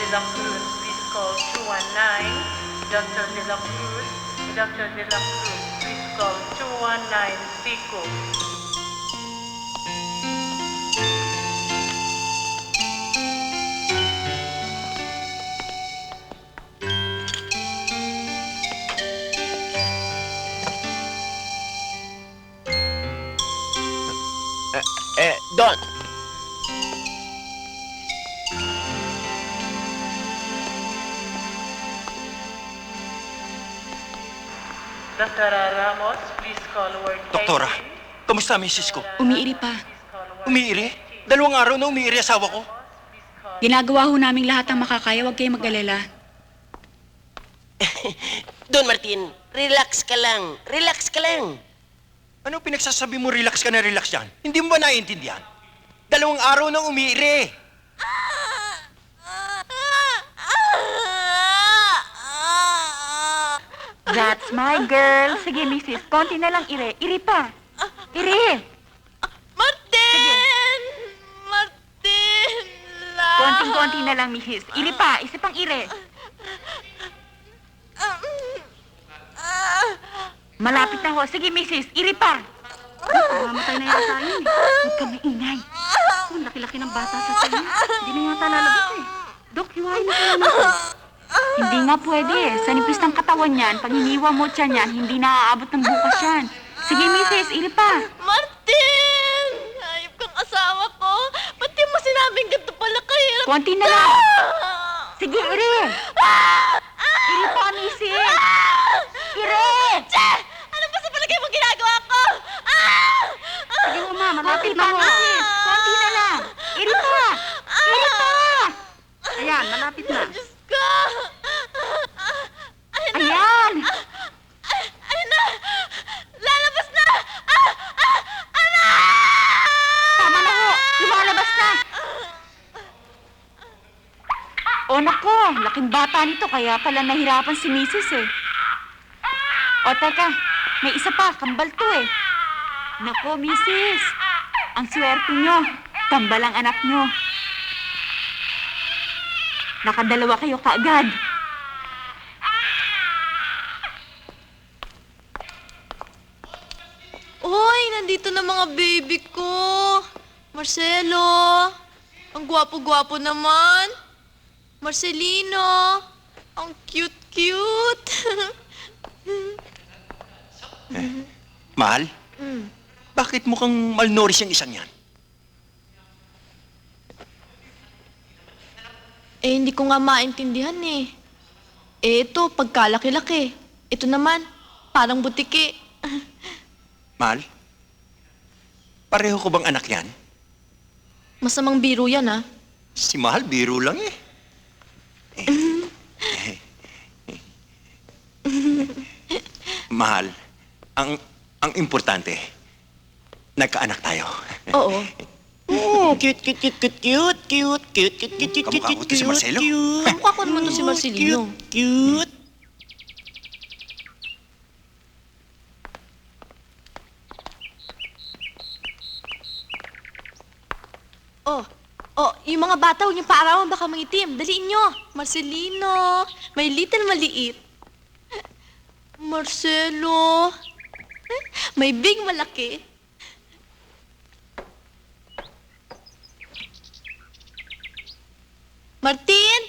De La Cruz, please call 219. Dr. De La Cruz, Dr. De La Cruz, please call 219 Pico. Don! Dr. Ramos, please call ward 18. Doktora, kamusta misis ko? Umiiri pa. Umiiri? 2 araw na umiiri asawa ko. Ginagawa ho naming lahat ang makakaya, huwag kayong mag-alala. Don Martin, relax ka lang. Relax ka lang. Anong pinagsasabi mo relax ka na relax yan? Hindi mo ba naiintindihan? 2 araw na umiiri. That's my girl. Sige, misis. Konti na lang, ire. Iri pa. Iri. Martin! Martin! Konting-konti na lang, misis. Iri pa. Isa pang ire. Malapit na ho. Sige, misis. Iri pa. Mamatay na yata yun eh. Huwag kang maingay. Oh, laki-laki ng bata sa tayo. Hindi na yata lalabas eh. Dok, hiwain na kaya natin. Hindi nga pwede eh. Sa nipis ng katawan niyan, pag hiniwa mo siya niyan, hindi na aabot ng bukas yan. Sige, misis. Iri pa. Martin! Hayop kang asawa ko. Ba't di mo sinabing ganito pala kahirap? Konti na lang. Sige, iri. Iri pa, misis. Iri! Che! Ano ba sa palagay mo ginagawa ko? Sige mo, ma. Malapit na ho. Konti na lang. Iri pa. Iri pa. Ayan, malapit na. Diyos ko! Ayan. Ayun na! Lalabas na! Tama na ho. Lumalabas na. O nako, laking bata nito kaya pala nahirapan si misis eh. O teka, may isa pa, kambal to eh. Nako, misis. Ang swerte nyo. Kambal ang anak nyo. Nakadalawa kayo kaagad. Hoy, nandito na mga baby ko. Marcelo, ang gwapo-gwapo naman. Marcelino, ang cute-cute. Mahal? Bakit mukhang malnourished yung isang yan? Hindi ko nga maintindihan eh. Ito, pagkalaki-laki. Ito naman, parang butiki. Mahal? Pareho ko bang anak yan? Masamang biro yan ah. Si Mahal, biro lang eh. Mahal, ang importante, nagkaanak tayo. Oo. Cute, cute, cute, cute, cute, cute, cute, cute, cute, cute, Kamukha ko to si Marcelo. Kamukha ko naman to si Marcelino. Cute. Yung mga bata, huwag niyong paarawan, baka mangitim. Daliin niyo. Marcelino, may little maliit. Marcelo, may big malaki. Martin?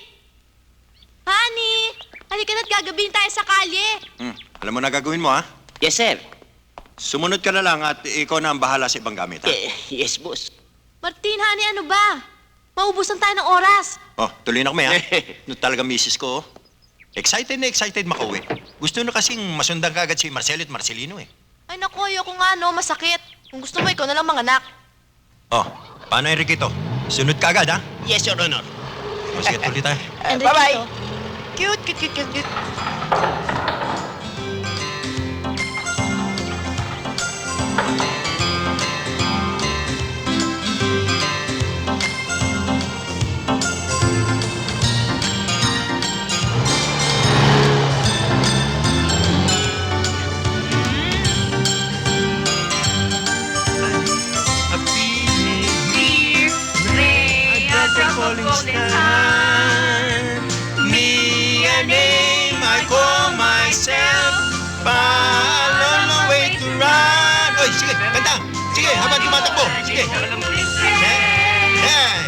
Honey, halika na't gagabihin tayo sa kalye. Alam mo na gagawin mo, ha? Yes, sir. Sumunod ka na lang at ikaw na ang bahala sa ibang gamit, ha? Yes, boss. Martin, honey, ano ba? Maubusan tayo ng oras. Oh, tuloy na kami, ha? No, talaga misis ko, oh. Excited na excited makauwi. Gusto na kasing masundan ka agad si Marcelo at Marcelino, eh. Ay, naku, ayoko nga, no, masakit. Kung gusto mo, ikaw na lang manganak. Oh, paano, Enriquito? Sunod ka agad, ha? Yes, Your Honor. O, sige, tuloy tayo. Bye-bye. Cute, cute, cute, cute, cute. Falling star. Sige. Hey!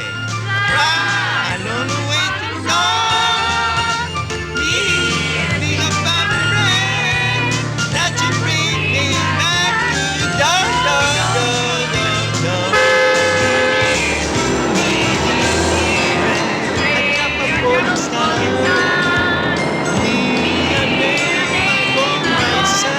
Run on the way to God. Be a friend that you bring me back to dawn, dawn, dawn, dawn, dawn. At kapag star, me a name for myself.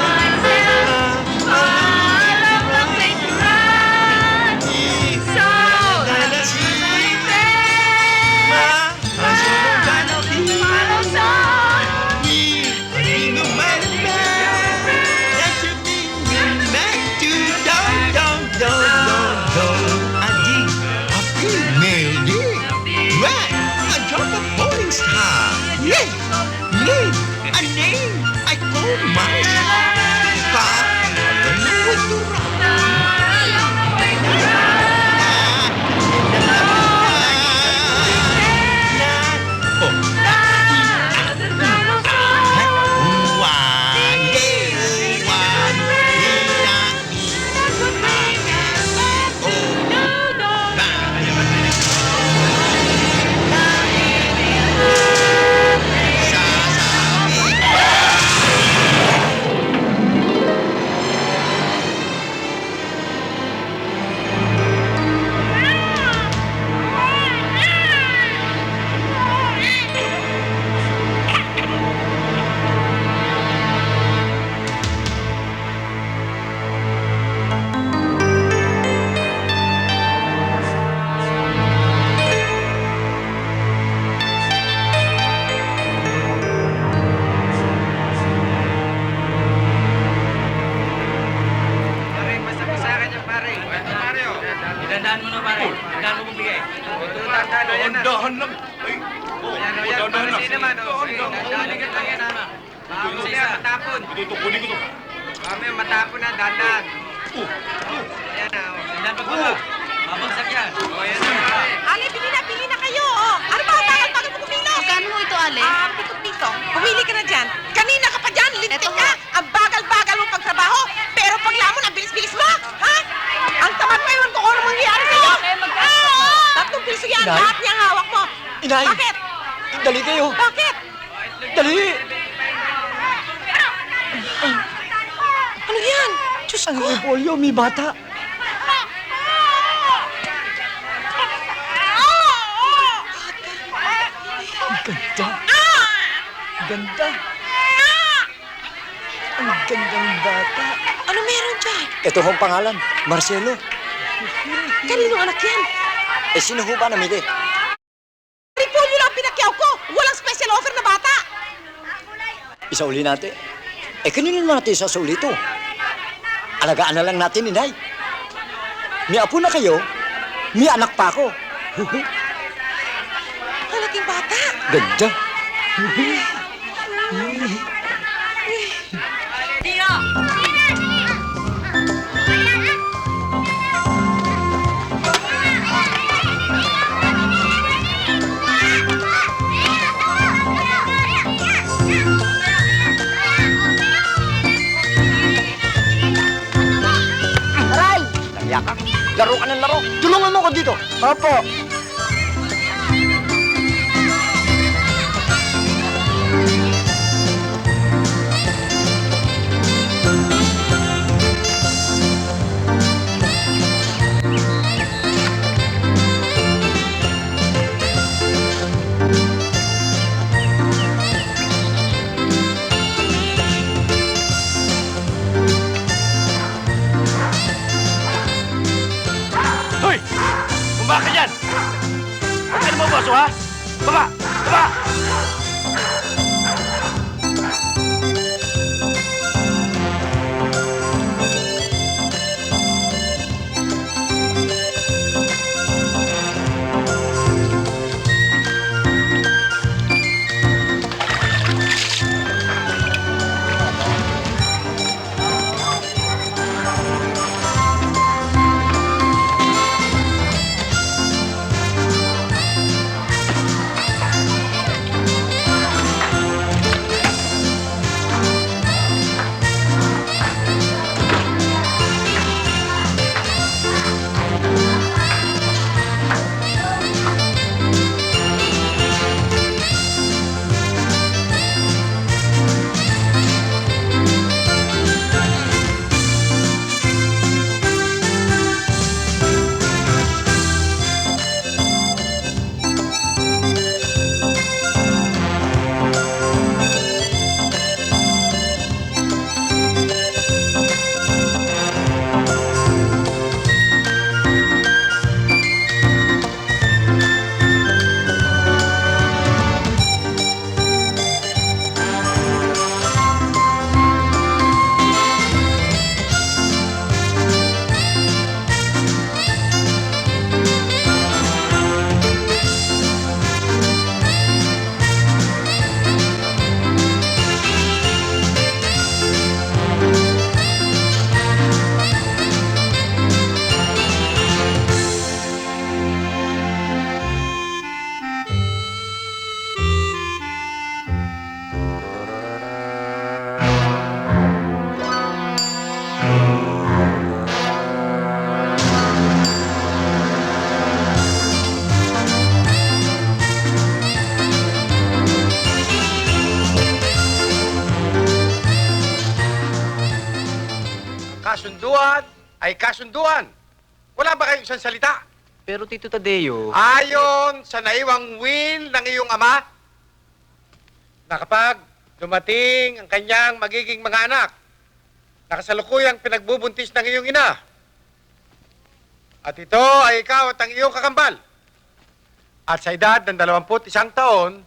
Dahan lang. Ay, dahan lang. naman, daligat lang yan, ha? Mamaya, matapon. Ito, kunin ko to. Mamaya, matapon na, dandan. Ayan na, dandan pagbaba. Mabagsak yan. O, yan na. Ale, pili na kayo, oh. Ano ba, tagal mo kumilos? Magkano mo ito, Ale? 7 piso. Pumili ka na dyan. Kanina ka pa dyan, lintik Eto ka. Ang bagal-bagal mo pagtrabaho. Pero pag lamon, ang bilis-bilis mo. Ha? Ang tamad mo yun kung ano mangyayari sa'yo. 3 piso yan, Inay? lahat niyang hawak mo. Inay! Bakit? Dali kayo! Bakit? Dali! Ano yan? Diyos ko. May polio, may bata. Ang ganda. Ganda. Ang gandang bata. Ano meron dyan? Ito hong pangalan, Marcelo. Kanino anak yan? Sino ho ba namili? Repolyo lang ang pinakyaw ko. Walang special offer na bata. Isauli natin. Kanino naman natin isasauli ito? Alagaan na lang natin, inay. May apo na kayo, may anak pa ako. Malaking bata. Ganda. Aray! Nagya ka. Laro ka ng laro. Tulungan mo ko dito. Opo. Hoy! Bumaba ka dyan! Huwag ka na mabaso, ha? Baba! Baba! kasunduan ay kasunduan. Wala ba kayong isang salita? Pero Tito Tadeo... Ayon sa naiwang will ng iyong ama, na kapag dumating ang kanyang magiging mga anak, nakasalukuyang pinagbubuntis ng iyong ina, at ito ay ikaw at ang iyong kakambal, at sa edad ng 21 taon,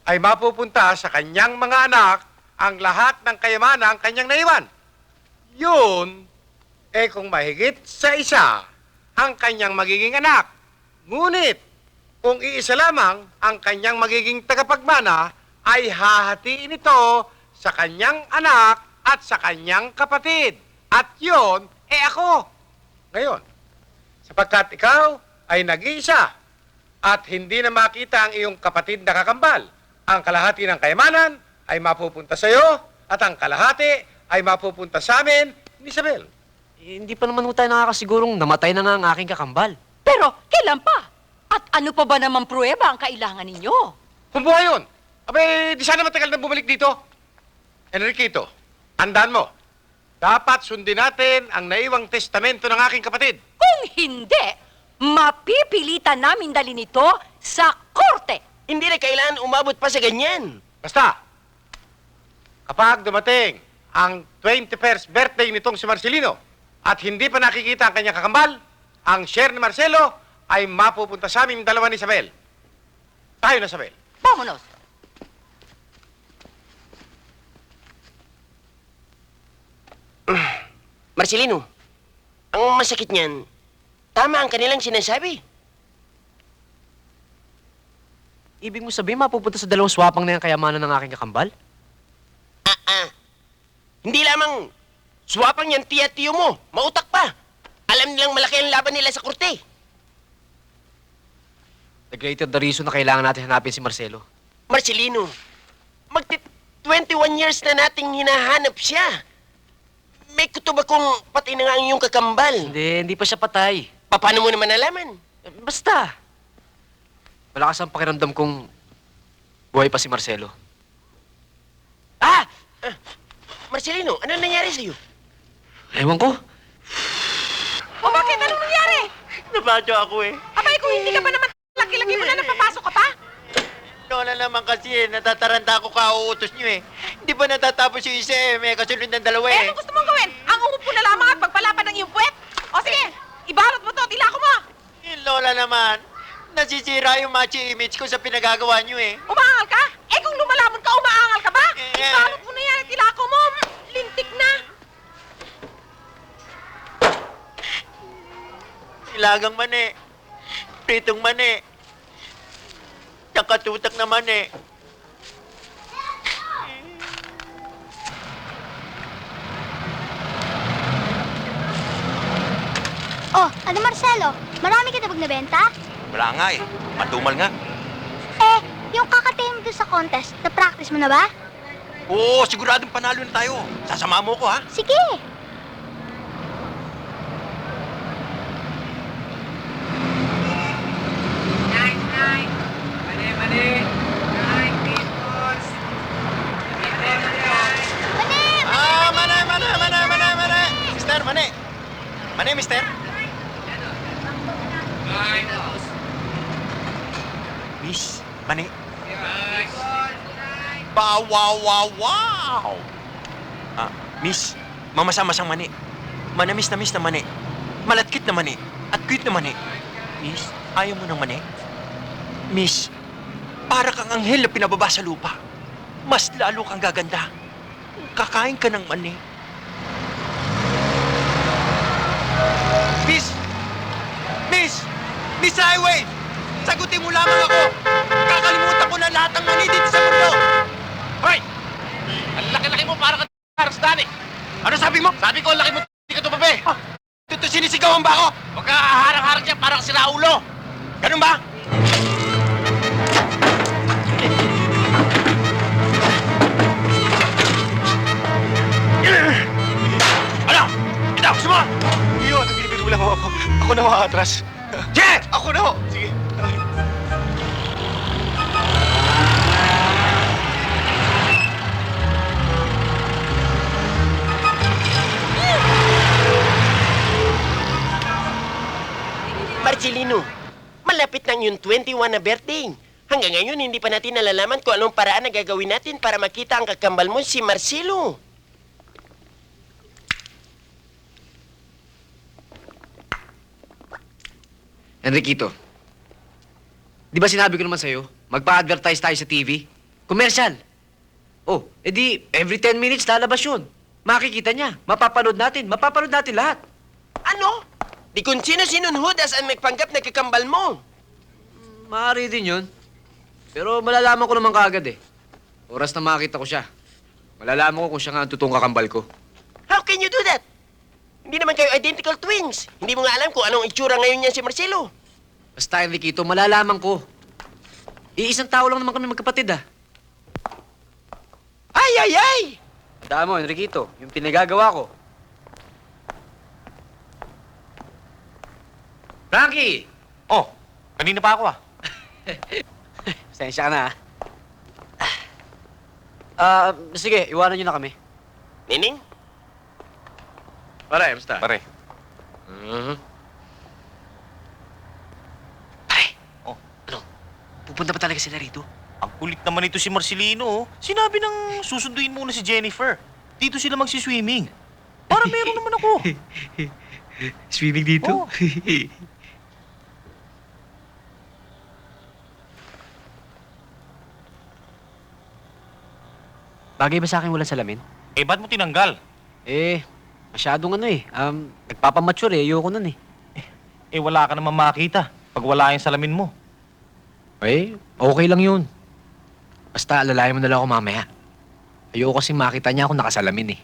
ay mapupunta sa kanyang mga anak ang lahat ng kayamanan ang kanyang naiwan. Yun, kung mahigit sa isa ang kanyang magiging anak. Ngunit, kung iisa lamang ang kanyang magiging tagapagmana, ay hahatiin ito sa kanyang anak at sa kanyang kapatid. At yun, ako. Ngayon, sapagkat ikaw ay nag-iisa at hindi na makita ang iyong kapatid na kakambal, ang kalahati ng kayamanan ay mapupunta sa iyo at ang kalahati ay mapupunta sa amin ni Isabel. Hindi pa naman ho tayo nakakasigurong namatay na nga ang aking kakambal. Pero, kailan pa? At ano pa ba naman pruweba ang kailangan ninyo? Humbuha yun! Abay, di sana matagal na bumalik dito. Enriquito, tandaan mo, dapat sundin natin ang naiwang testamento ng aking kapatid. Kung hindi, mapipilitan namin dalhin ito sa korte. Hindi na kailangan umabot pa sa ganyan. Basta, kapag dumating ang 21st birthday nitong si Marcelino at hindi pa nakikita ang kanyang kakambal, ang share ni Marcelo ay mapupunta sa aming dalawa ni Isabel. Tayo na, Isabel. Vámonos. Marcelino, ang masakit niyan, tama ang kanilang sinasabi. Ibig mo sabihin mapupunta sa dalawang swapang na yung kayamanan ng aking kakambal? Hindi lamang swapang yan tiya-tiyo mo, mautak pa. Alam nilang malaki ang laban nila sa korte. The greater the reason na kailangan natin hanapin si Marcelo. Marcelino, 21 years na nating hinahanap siya. May kutob akong pati na nga ang iyong kakambal. Hindi pa siya patay. Paano mo naman nalaman? Basta. Malakas ang pakiramdam kong buhay pa si Marcelo. Marcelino, ano nangyari sa'yo? Ewan ko. O bakit? Anong nangyari? Nabadyo ako eh. Abay, kung hindi ka pa naman laki-laki mo na napapasok ka pa? Lola naman kasi natataranta ako kauutos niyo eh. Hindi ba natatapos yung isa eh, may kasunod ng dalawa eh. Anong gusto mong gawin? Ang umupo na lamang at pagpalapan ng iyong puwet? O sige, ibalot mo to, tilako mo! Lola naman, nasisira yung machi image ko sa pinagagawa niyo eh. Umaangal ka? Kung lumalamon ka, umaangal ka ba? Eh. Ibalot mo na yan at tilako mo! Lintik na! Ilagang mani, pritong mani, nakatutak na mani. Oh, ano Marcelo? Marami ka na bang nabenta? Wala nga eh, matumal nga. Yung kakatayin mo doon sa contest, na-practice mo na ba? Oo, siguradong panalo na tayo. Sasama mo ko ha. Sige! Mane! Mister, mane! Mane, mister! Miss, mane! Wow! Miss, mamasa-masang mani. Manamis na miss na mani. Malatkit na mani. At cute na mani. Miss, ayaw mo ng mani? Miss, para kang anghel na pinababa sa lupa. Mas lalo kang gaganda. Kakain ka ng mani. Miss! Miss! Miss Highway! Sagutin mo lamang ako! Kakalimutan ko na lahat ng mani dito sa mundo! Hoy! Ang laki-laki mo para ka harasdan eh! Ano sabi mo? Sabi ko, ang laki mo hindi ka tumabi! Ito sinisigawan ba ako? Huwag ka harang-harang dyan parang si Raulo! Ganun ba? Ano? Ito! Sumo! Iyo, nagbibiro lang ako. Ako na makakatras. Sige! Ako na ho. Sige. Marcelino. Malapit na ang yung 21 na birthday. Hanggang ngayon, hindi pa natin nalalaman kung anong paraan na gagawin natin para makita ang kakambal mo si Marcelo. Enriquito, di ba sinabi ko naman sa'yo, magpa-advertise tayo sa TV? Commercial. Oh, edi every 10 minutes lalabas yun. Makikita niya, mapapanood natin lahat. Ano? Di kung sino-sinong hudas ang nagpanggap na kakambal mo. Maaari din yun. Pero malalaman ko naman kaagad eh. Oras na makita ko siya. Malalaman ko kung siya nga ang totoong kakambal ko. How can you do that? Hindi naman kayo identical twins. Hindi mo nga alam kung anong itsura ngayon niya si Marcelo. Basta Enriquito, malalaman ko. Iisang tao lang naman kami magkapatid ah. Ay, ay, ay! Tandaan mo, Enriquito, yung pinagagawa ko. Frankie! Oh, kanina pa ako ah. Pasensya ka na sige, iwanan niyo na kami. Nining? Pare, basta. Pare. Pupunta pa talaga sila rito? Ang kulit naman ito si Marcelino. Sinabi nang susunduin muna si Jennifer. Dito sila magsiswimming. Para meron naman ako. Swimming dito? Oh. Bagay ba sa akin walang salamin? Eh, ba't mo tinanggal? Masyadong nagpapamature ayoko nun eh. Eh, wala ka naman makita pag wala yung salamin mo. Okay lang yun. Basta alalayan mo na lang ako mamaya. Ayoko kasi makita niya ako nakasalamin eh.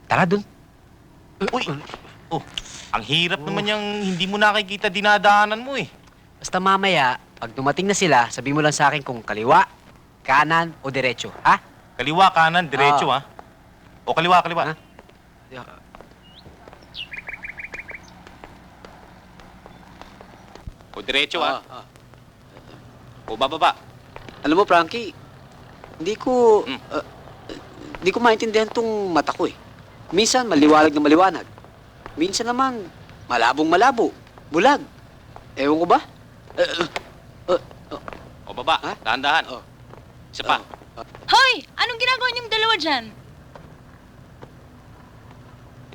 Tara dun. Uy! Oh, ang hirap naman yung hindi mo nakikita dinadaanan mo eh. Basta mamaya, pag dumating na sila, sabi mo lang sa akin kung kaliwa, kanan o diretso, ha? Kaliwa, kanan, diretso ha. O kaliwa, kaliwa. Ha? O diretso ha. O bababa. Alam mo, Frankie, hindi ko maintindihan tong mata ko eh. Minsan, maliwalag na maliwanag. Minsan naman, malabong malabo, bulag. Ewan ko ba? O baba, Ha? dahan-dahan. Isa pa. Hoy! Anong ginagawa niyong dalawa dyan?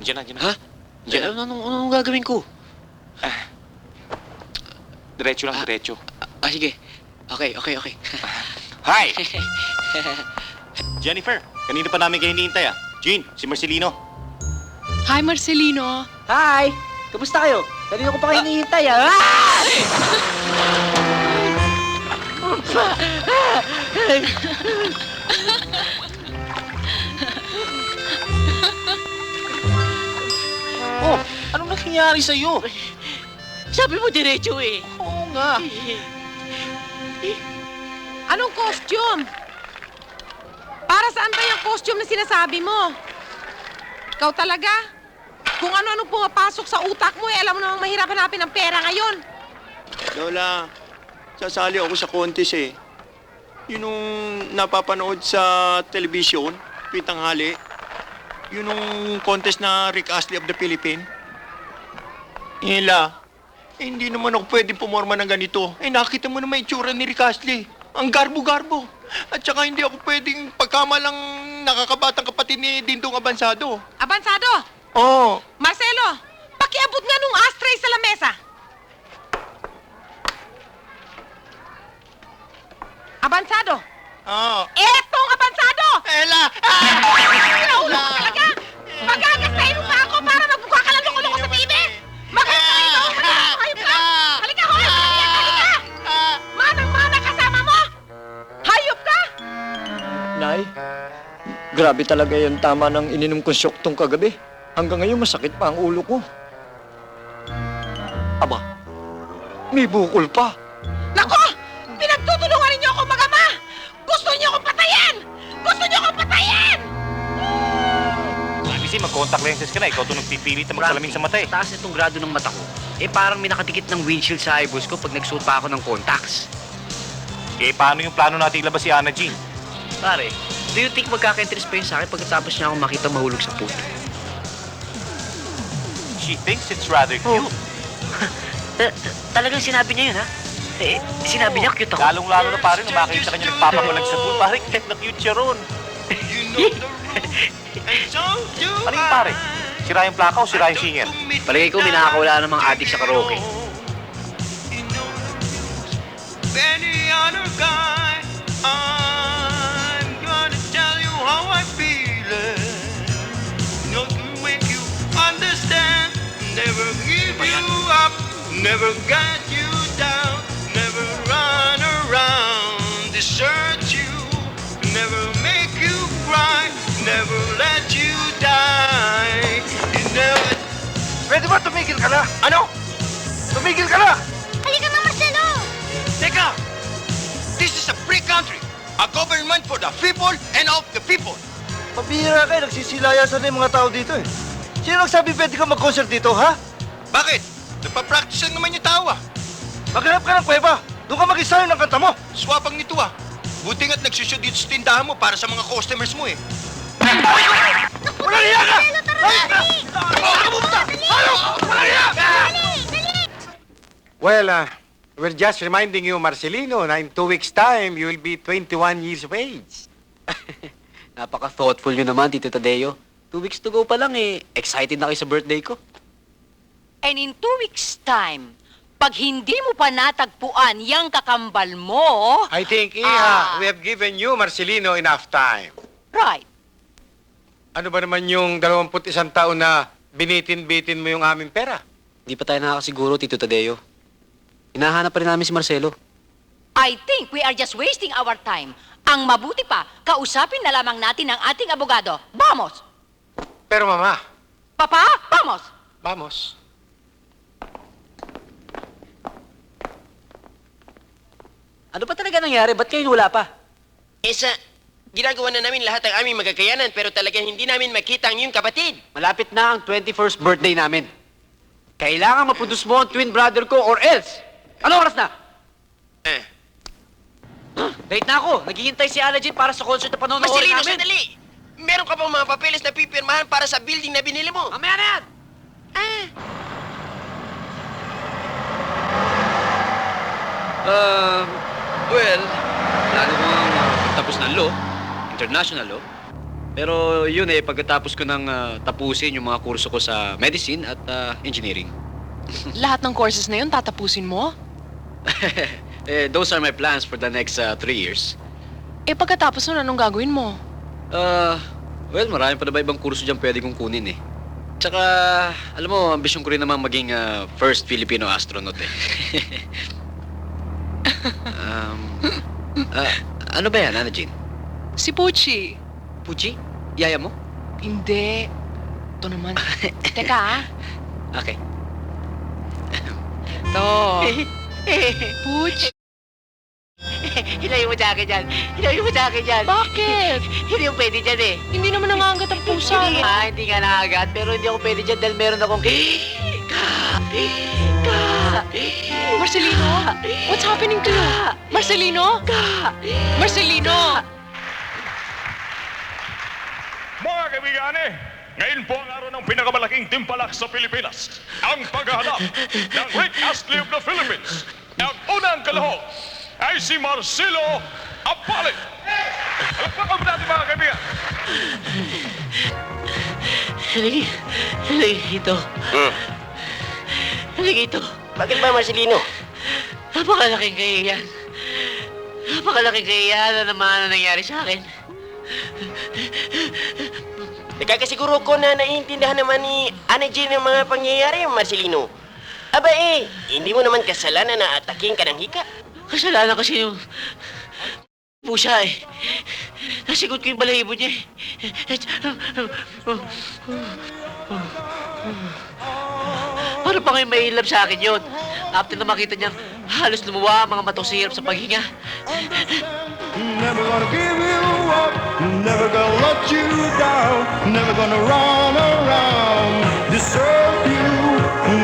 Diyan na, diyan na. Ha? Anong gagawin ko? Diretso lang, diretso. Sige. Okay. Hi! Jennifer, kanina pa namin kayo hinihintay ah. Jean, si Marcelino. Hi, Marcelino. Hi! Kamusta kayo? Kanina ko pa kayo hinihintay, ah! Oh, anong nangyayari sa'yo? Sabi mo diretso eh. Oo nga. Anong costume? Para saan ba yung costume na sinasabi mo? Ikaw talaga? Kung ano-ano pumapasok sa utak mo, alam mo namang mahirap hanapin ang pera ngayon. Lola, sasali ako sa contest eh. Yun yung napapanood sa telebisyon, tuwing tanghali. Yun yung contest na Rick Astley of the Philippines. Hindi naman ako pwedeng pumorma ng ganito. Nakita mo naman yung itsura ni Rick Astley. Ang garbo-garbo. At saka hindi ako pwedeng pagkamalang nakakabatang kapatid ni Dindong Abansado. Abansado! Oo. Marcelo, pakiabot nga nung ashtray sa lamesa. Abansado! Etong abansado! Ella! Pinaulo ko talaga! Magagastahin mo pa ako para magbuka ka lang loko-loko sa TV! Magagastahin mo! Hayop ka! Halika, hayop ka! Halika! Manang-mana kasama mo! Hayop ka! Nay, grabe talaga yung tama ng ininom kong syok tong kagabi. Hanggang ngayon masakit pa ang ulo ko. Aba, may bukol pa. Nako! Pinagtutulungan ninyo ako mag-ama! Gusto niyo akong patayin! Gusto niyo akong patayin! Kasi mag-contact lenses ka na. Ikaw itong nagpipilit na magsalamin sa mata eh. Taas itong grado ng mata ko. Parang may nakadikit ng windshield sa eyeballs ko pag nagsuot pa ako ng contacts. Paano yung plano natin ilabas si Ana Jean? Pare, do you think magkaka-interest pa yun sa akin pagkatapos niya akong makita mahulog sa pool? She thinks it's rather cute. Talagang sinabi niya yun, ha? Eh, sinabi niya cute ako. Lalong-lalo na pare, nung makita ka niya nagpapakulag sa pool, pare, na cute siya ron. Ano yung pare? Sira yung plaka o sira yung singer? Palagay ko, may nakakawala ng mga adik sa karaoke. Any other guy, I'm gonna tell you how I feel. Not to make you understand. Never give you up, never get you down, never run around, desert you, never make you cry, never let you die. You never... Pwede ba tumigil ka na? Ano? Tumigil ka na! Halika na, Marcelo! Teka! This is a free country, a government for the people and of the people. Mabihira kayo, nagsisilayasan na yung mga tao dito eh. Sino nagsabi pwede ka mag-concert dito, ha? Bakit? Nagpa-practice lang naman yung tao ah. Maghanap ka ng kuweba. Doon ka mag-isayo ng kanta mo. Swapang nito ah. Buti nga't nagsushoot dito sa tindahan mo para sa mga customers mo eh. Wala niya ka! Well, we're just reminding you, Marcelino, na in 2 weeks' time, you will be 21 years of age. Napaka-thoughtful nyo naman, Tito Tadeo. 2 weeks to go pa lang eh. Excited na kayo sa birthday ko. And in 2 weeks' time, pag hindi mo pa natagpuan yung kakambal mo, I think, Ah. we have given you, Marcelino, enough time. right, Ano ba naman yung 21 taon na binitin-bitin mo yung aming pera? Hindi pa tayo nakakasiguro, Tito Tadeo. Hinahanap pa rin namin si Marcelo. I think we are just wasting our time. Ang mabuti pa, kausapin na lamang natin ang ating abogado. Vamos! Pero mama, Papa, vamos! vamos. Ano ba talaga nangyari? Ba't kayo wala pa? Ginagawa na namin lahat ng aming magkakayanan pero talagang hindi namin makita ang iyong kapatid. Malapit na ang 21st birthday namin. Kailangan maproduce mo ang twin brother ko or else. Ano oras na? Late na ako. Naghihintay si Alajin para sa concert na panonood Marcelino, namin. sandali! Meron ka pang mga papeles na pipirmahan para sa building na binili mo. Mamaya na yan! Well, plano ko tapos ng law, international law. Pero yun eh, pagkatapos ko nang tapusin yung mga kurso ko sa medicine at engineering. Lahat ng courses na yun, tatapusin mo? Those are my plans for the next 3 years. Eh, pagkatapos nun, anong gagawin mo? Well, marami pa na ba ibang kurso dyan pwede kong kunin eh. Tsaka, alam mo, ambisyon ko rin naman maging first Filipino astronaut eh. Ano ba yan, Ana Jean? Si Pucci. Pucci? Yaya mo? Hindi. Ito naman. Teka, ah. Okay. Ito. Pucci. Hilayo mo sa akin dyan. Hilayo mo sa akin dyan. Bakit? Hindi mo pwede dyan eh. Hindi naman nangangagat ang pusa. Hindi nga nakagat, pero hindi ako pwede dyan dahil meron akong... Marcelino? What's happening to you? Marcelino? Marcelino? Mga kaibigan, ngayon po ang araw ng pinakamalaking timpalak sa Pilipinas. Ang paghahanap ng Rick Astley of the Philippines. Ang unang kalahok ay si Marcelo Apalit. Palakpakan mo natin mga kaibigan. Halika ito. Bakit ba, Marcelino? Napakalaking kahiyan. Napakalaking kahiyan na naman ang nangyari sa akin. Nagkakasiguro ko na naiintindihan naman ni Ana Jean ang mga pangyayari, Marcelino. Aba hindi mo naman kasalanan na ataking ka ng hika. Kasalanan kasi yung pusa eh. Nasigot ko yung balahibo niya eh. Para pa ngayon may ilab sa akin yun. After na makita niyang halos lumuwa ang mga matong sihirap sa paghinga. Never gonna give you up, never gonna let you down, never gonna run around, desert you,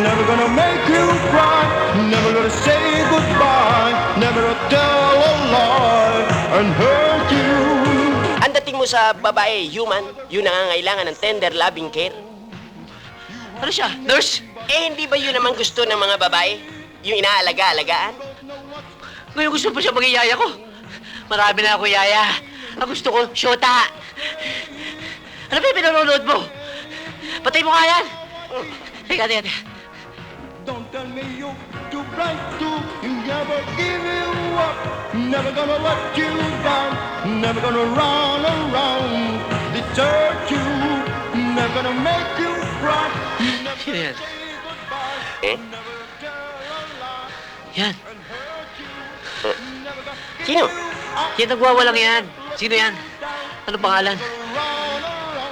never gonna make you cry, never gonna say goodbye, never gonna tell a lie and hurt you. Ang dating mo sa babae, human, yun nangangailangan ng tender loving care. Ano siya? Nurse? Hindi ba yun naman gusto ng mga babae? Yung inaalaga-alagaan? Ngayon gusto pa siya maging yaya ko. Marami na ako yaya. Ang gusto ko, syota. Ano ba yung pinanonood mo? Patay mo nga yan. Teka. Don't tell me you're too bright to never give you up. Never gonna let you down. Never gonna run around, desert you. Never gonna make you cry. Sino yan? Eh? Yan. Sino? Yan nagwawalang yan. Sino yan? Ano pangalan?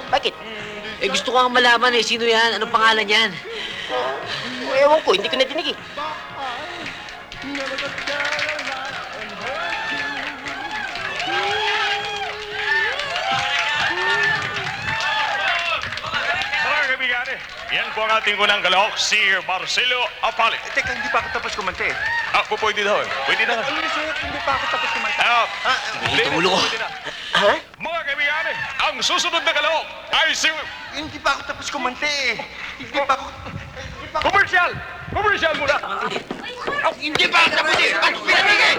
Bakit? Eh gusto ko ang malaman eh. Sino yan? Ano pangalan yan? Ewan ko, hindi ko nadinig eh. Mga kaibigan, yan po ang ating unang kalahok, si Marcelo Apale. Teka, hindi pa ako tapos kumante. Ako pwede daw eh. Pwede na. Ano sa'yo? Hindi pa ako tapos kumante. Itong ulo ko. Ha? Mga kaibigan, ang susunod na kalahok ay si... Hindi pa ako tapos kumante eh. Hindi pa ako... Commercial! Commercial muna! Hindi pa ako tapos eh! Ano pinamigay?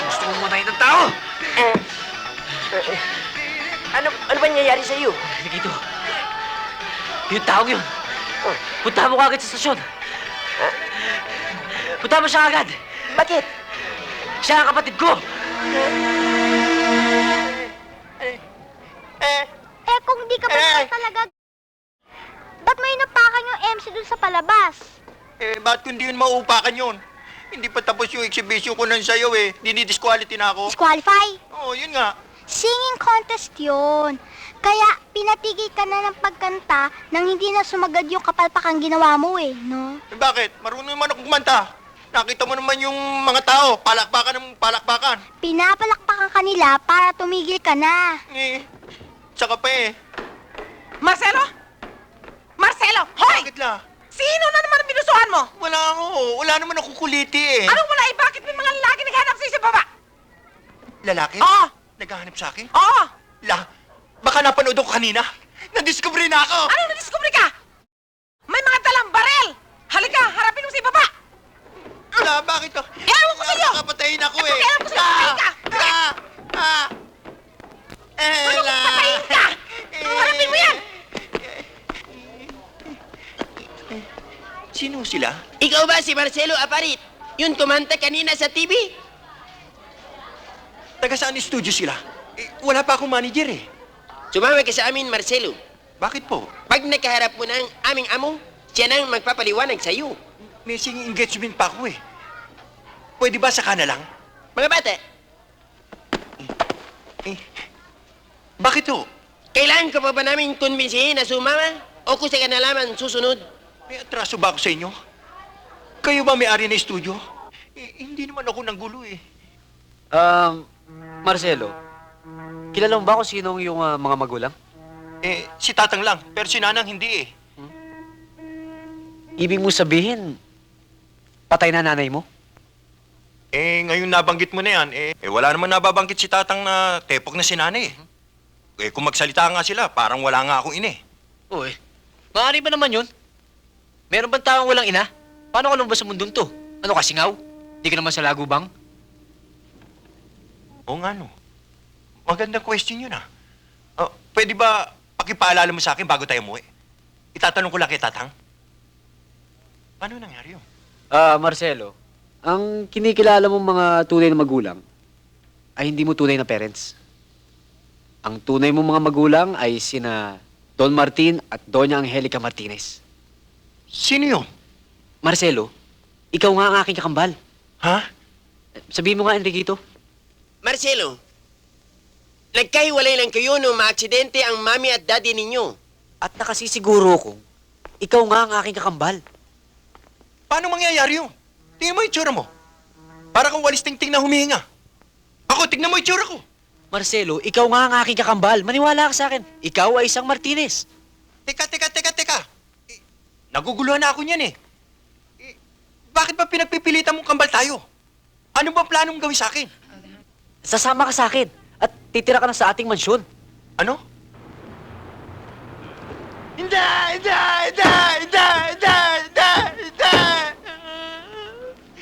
Gusto kong matayin ng tao. Ano ba nangyayari sa iyo? Dito. Yung taong yun. Punta mo kagad sa stasyon. Punta mo siya agad. Bakit? Siya ang kapatid ko. Eh, kung di ka pa talaga, ba't may napakan yung MC dun sa palabas? Eh, ba't kung di yun mauupakan yun? Hindi pa tapos yung exhibition ko ng sayo eh. Dinidisquality na ako. Disqualify? Oo, yun nga. Singing contest yun. Kaya pinatigil ka na ng pagkanta nang hindi na sumagad yung kapalpakang ginawa mo eh, no? Eh, bakit? Marunong naman ako kumanta. Nakita mo naman yung mga tao, palakpakan ng palakpakan. Pinapalakpakan kanila para tumigil ka na. Eh, tsaka pa eh. Marcelo? Marcelo! Hoy! Bakit la? Sino na naman ang binusuhan mo? Wala ako. Wala naman ako kuliti eh. Anong wala eh? Bakit may mga lalaki naghanap sa'yo sa baba? Lalaki? Oo! Naghahanap sa akin? Oo! Baka napanood ako kanina. Nadiscovery na ako. Anong nadiscovery ka? May mga dalang barel! Halika, harapin mo sa ibaba! Bakit to? Ewan ko sa'yo! Nakapatayin ako eh. Ewan ko sa'yo! Patayin ka! Ano kung patayin ka? Harapin mo yan! Sino sila? Ikaw ba si Marcelo Aparit? Yun kumanta kanina sa TV? Taga saan studio sila? Eh, wala pa akong manager eh. Sumama ka sa amin, Marcelo. Bakit po? Pag nakaharap mo ng aming amo, siya nang magpapaliwanag sa'yo. May singing engagement pa ako eh. Pwede ba saka na lang? Mga bata, Bakit to? kailangan ka pa ba namin kumbinsihin na sumama? O kung sa kanalaman susunod? May atraso ba ako sa inyo? Kayo ba may-ari na studio? Hindi naman ako nanggulo eh. Marcelo, kilala mo ba kung sinong yung mga magulang? Si Tatang lang, pero si Nanang hindi eh. Ibig mo sabihin, patay na nanay mo? Ngayon nabanggit mo na yan, wala naman nababanggit si Tatang na tepok na si Nanay eh. Kung magsalita nga sila, parang wala nga akong ina eh. Uy, maaari ba naman yun? Meron bang taong walang ina? Paano ka lumabas sa mundong to? Ano ka, singaw? Di ka naman sa lagubang? Oo nga no. Magandang question yun ah. Pwede ba pakipaalala mo sa akin bago tayo umuwi? Itatanong ko lang kay Tatang. Paano nangyari yun? Marcelo, ang kinikilala mong mga tunay na magulang ay hindi mo tunay na parents. Ang tunay mong mga magulang ay sina Don Martin at Doña Angelica Martinez. Sino yun? Marcelo, ikaw nga ang aking kakambal. Ha? Sabihin mo nga, Enriquito. Marcelo, nagkahiwalay lang kayo nung maaksidente ang mami at daddy ninyo. At nakasisiguro kong ikaw nga ang aking kakambal. Paano mangyayari yun? Tingnan mo yung tsura mo. Para kang walis ting-ting na humihinga. Ako, tingnan mo yung tsura ko. Marcelo, ikaw nga ang aking kakambal. Maniwala ka sa akin. Ikaw ay isang Martinez. Teka. Naguguluhan na ako niyan eh. Bakit ba pinagpipilitan mong kambal tayo? Ano ba plano mong gawin sa akin? Sasama ka sa akin at titira ka na sa ating mansyon. Ano? Hindi!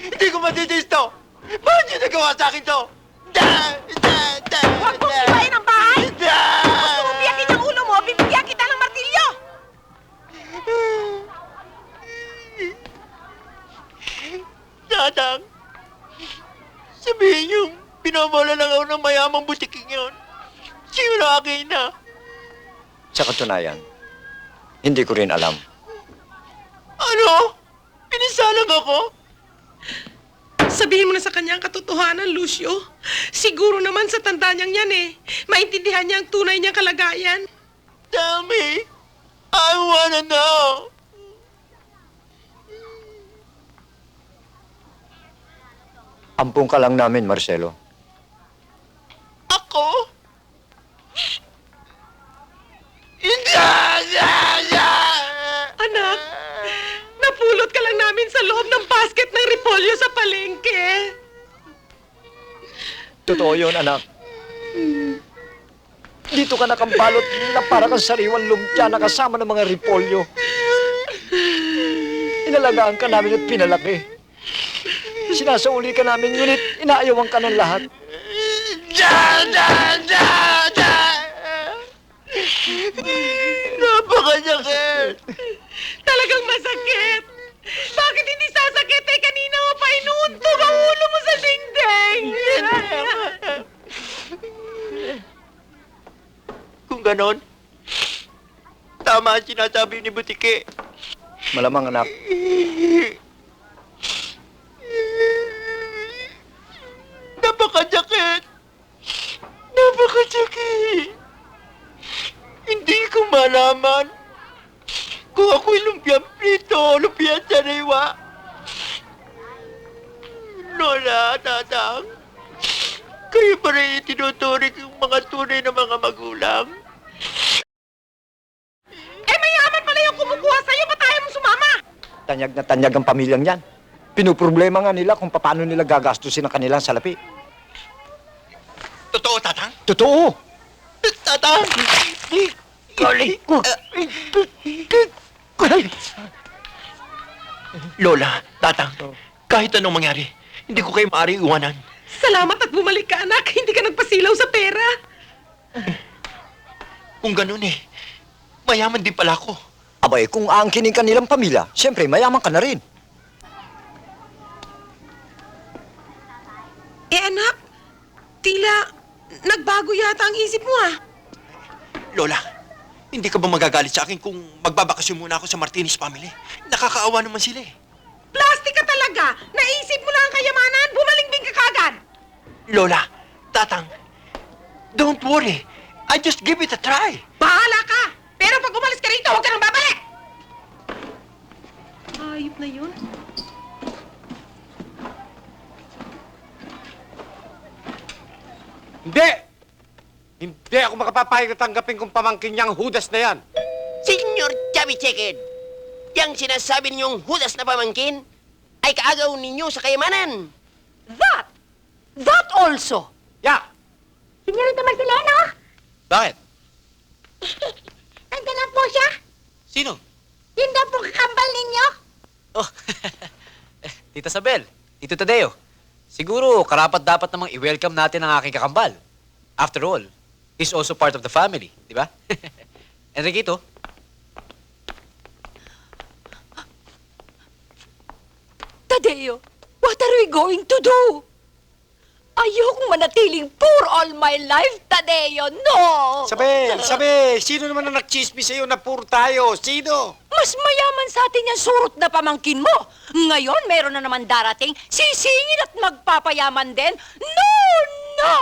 Hindi ko matitiis to! Bakit niyo nagawa sa akin to? Huwag mong siwain ang bahay! Hindi! Gusto mo biyakin ang ulo mo, bibigyan kita ng martilyo! Tatang, sabihin niyo, pinabola lang ako ng mayamang butiking yun. Sino akin na? Sa katunayan, hindi ko rin alam. Ano? Pinisalang ako? Sabihin mo na sa kanya ang katotohanan, Lucio. Siguro naman sa tanda niyang yan eh. Maintindihan niya ang tunay niyang kalagayan. Tell me. I wanna know. Ampung ka lang namin, Marcelo. Ako? Anak, napulot ka lang namin sa loob ng basket ng repolyo sa palengke. Totoo yun, anak. Dito ka nakambalot na para kang sariwang lumpia na kasama ng mga repolyo. Inalagaan ka namin at pinalaki. Sinasauli ka namin, ngunit inaayawan ka ng lahat. Napakasakit! Talagang masakit. Bakit hindi sasakit eh? Kanina mo pa inuuntog ang ulo mo sa dingding. Kung ganon, tama ang sinasabi ni Butike. Malamang, anak. Napakasakit! Napakasakit! Hindi ko malaman kung ako'y lumpia prito o lumpia sariwa. Lola, tatang, kayo pa rin itinuturing yung mga tunay na mga magulang. Eh, mayaman pala yung kumukuha sa'yo. Ba't ayaw mong sumama? Tanyag na tanyag ang pamilyang yan. Pinuproblema nga nila kung paano nila gagastusin ang kanilang salapi. Totoo, tatang? Totoo! Tatang! Galing ko! Lola, tatang, kahit anong mangyari, hindi ko kayo maaaring iwanan. Salamat at bumalik ka, anak. Hindi ka nagpasilaw sa pera. Kung ganun eh, mayaman din pala ako. Abay, kung aangkinin ka nilang pamilya, siyempre, mayaman ka na rin. Eh, anak, tila nagbago yata ang isip mo, ah. Lola, hindi ka ba magagalit sa akin kung magbabakasyon muna ako sa Martinez family? Nakakaawa naman sila eh. Plastic ka talaga. Naisip mo lang ang kayamanan. Bumalingbing ka kagad. Lola, tatang, don't worry. I just give it a try. Bahala ka. Pero pag umalis ka rito, huwag ka nang babalik. Ayop na yun. Hindi! Hindi ako makapapayag na tanggapin kung pamangkin niyang Judas na yan. Senyor Chubby Chicken, yang sinasabi ninyong hudas na pamangkin ay kaagaw ninyo sa kayamanan. That also. Ya! Senyorita Marceleno, Bakit? nandiyan na po siya. Sino? Yun daw po kakambal ninyo. Oh, Tita Sabel, Tito Tadeo. Siguro, karapat dapat namang i-welcome natin ang aking kakambal. After all, he's also part of the family, di ba? Enriquito. Tadeo, what are we going to do? Ayokong manatiling poor all my life, Tadeo. No! Sabi, sino naman ang nagchismis sa'yo na poor tayo? Sino? Mas mayaman sa atin yung surot na pamangkin mo. Ngayon, meron na naman darating, sisingin at magpapayaman din. No! No!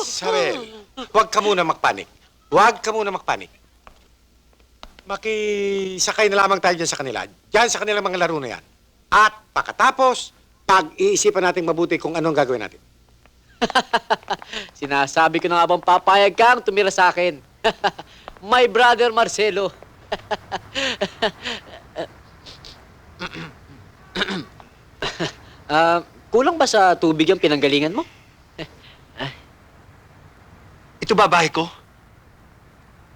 Sabi, huwag ka muna magpanik. Huwag ka muna magpanik. Makisakay na lamang tayo dyan sa kanila. Dyan sa kanilang mga laro na yan. At pagkatapos, pag-iisipan natin mabuti kung anong gagawin natin. Sinasabi ko na nga bang papayag kang tumira sa akin. My brother Marcelo. Kulang ba sa tubig ang pinanggalingan mo? Ito ba bahay ko?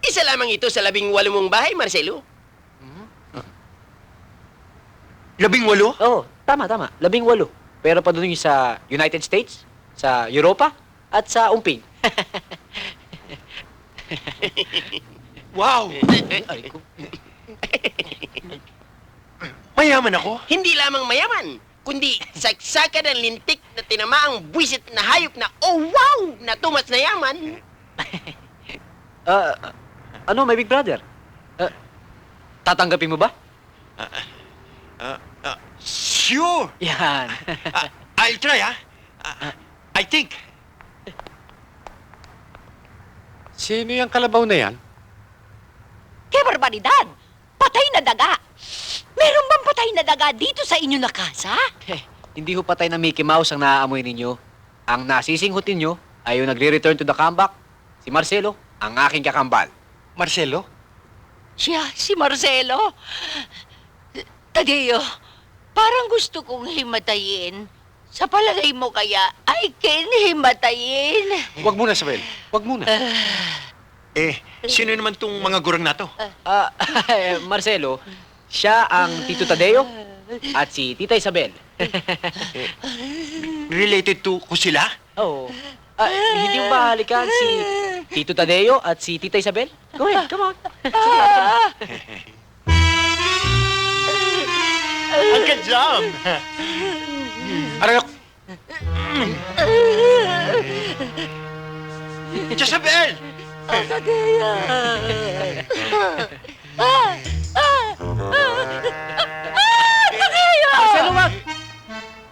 Isa lamang ito sa 18 mong bahay, Marcelo. 18? Oo, tama. 18. Pero pa doon yung sa United States, sa Europa, at sa Umping. Wow! Ay, ko. Mayaman ako? Hindi lamang mayaman, kundi saksakan ng lintik na tinamaang buwisit na hayop na oh wow na tumas na yaman. Ano, my big brother? Tatanggapin mo ba? Sure! Yan. I'll try, ha? I think. Sino yung kalabaw na yan? Kaya barbaridad! Patay na daga! Meron bang patay na daga dito sa inyo na kasa? Hindi ho patay na Mickey Mouse ang naaamoy ninyo. Ang nasisinghutin nyo ay yung nagre-return to the comeback, si Marcelo, ang aking kakambal. Marcelo? Siya, si Marcelo. Tadeo, parang gusto kong himatayin. Sa palagay mo kaya, I can himatayin. Wag muna, Sabel. Wag muna. Sino naman tong mga gurang na to? Marcelo, siya ang Tito Tadeo at si Tita Isabel. Related to ko sila? Oo. Hindi mo ba halikan si Tito Tadeo at si Tita Isabel? Go ahead, come on. Uncle Jam! Aray ako! Jezabel! Marcelo, wag!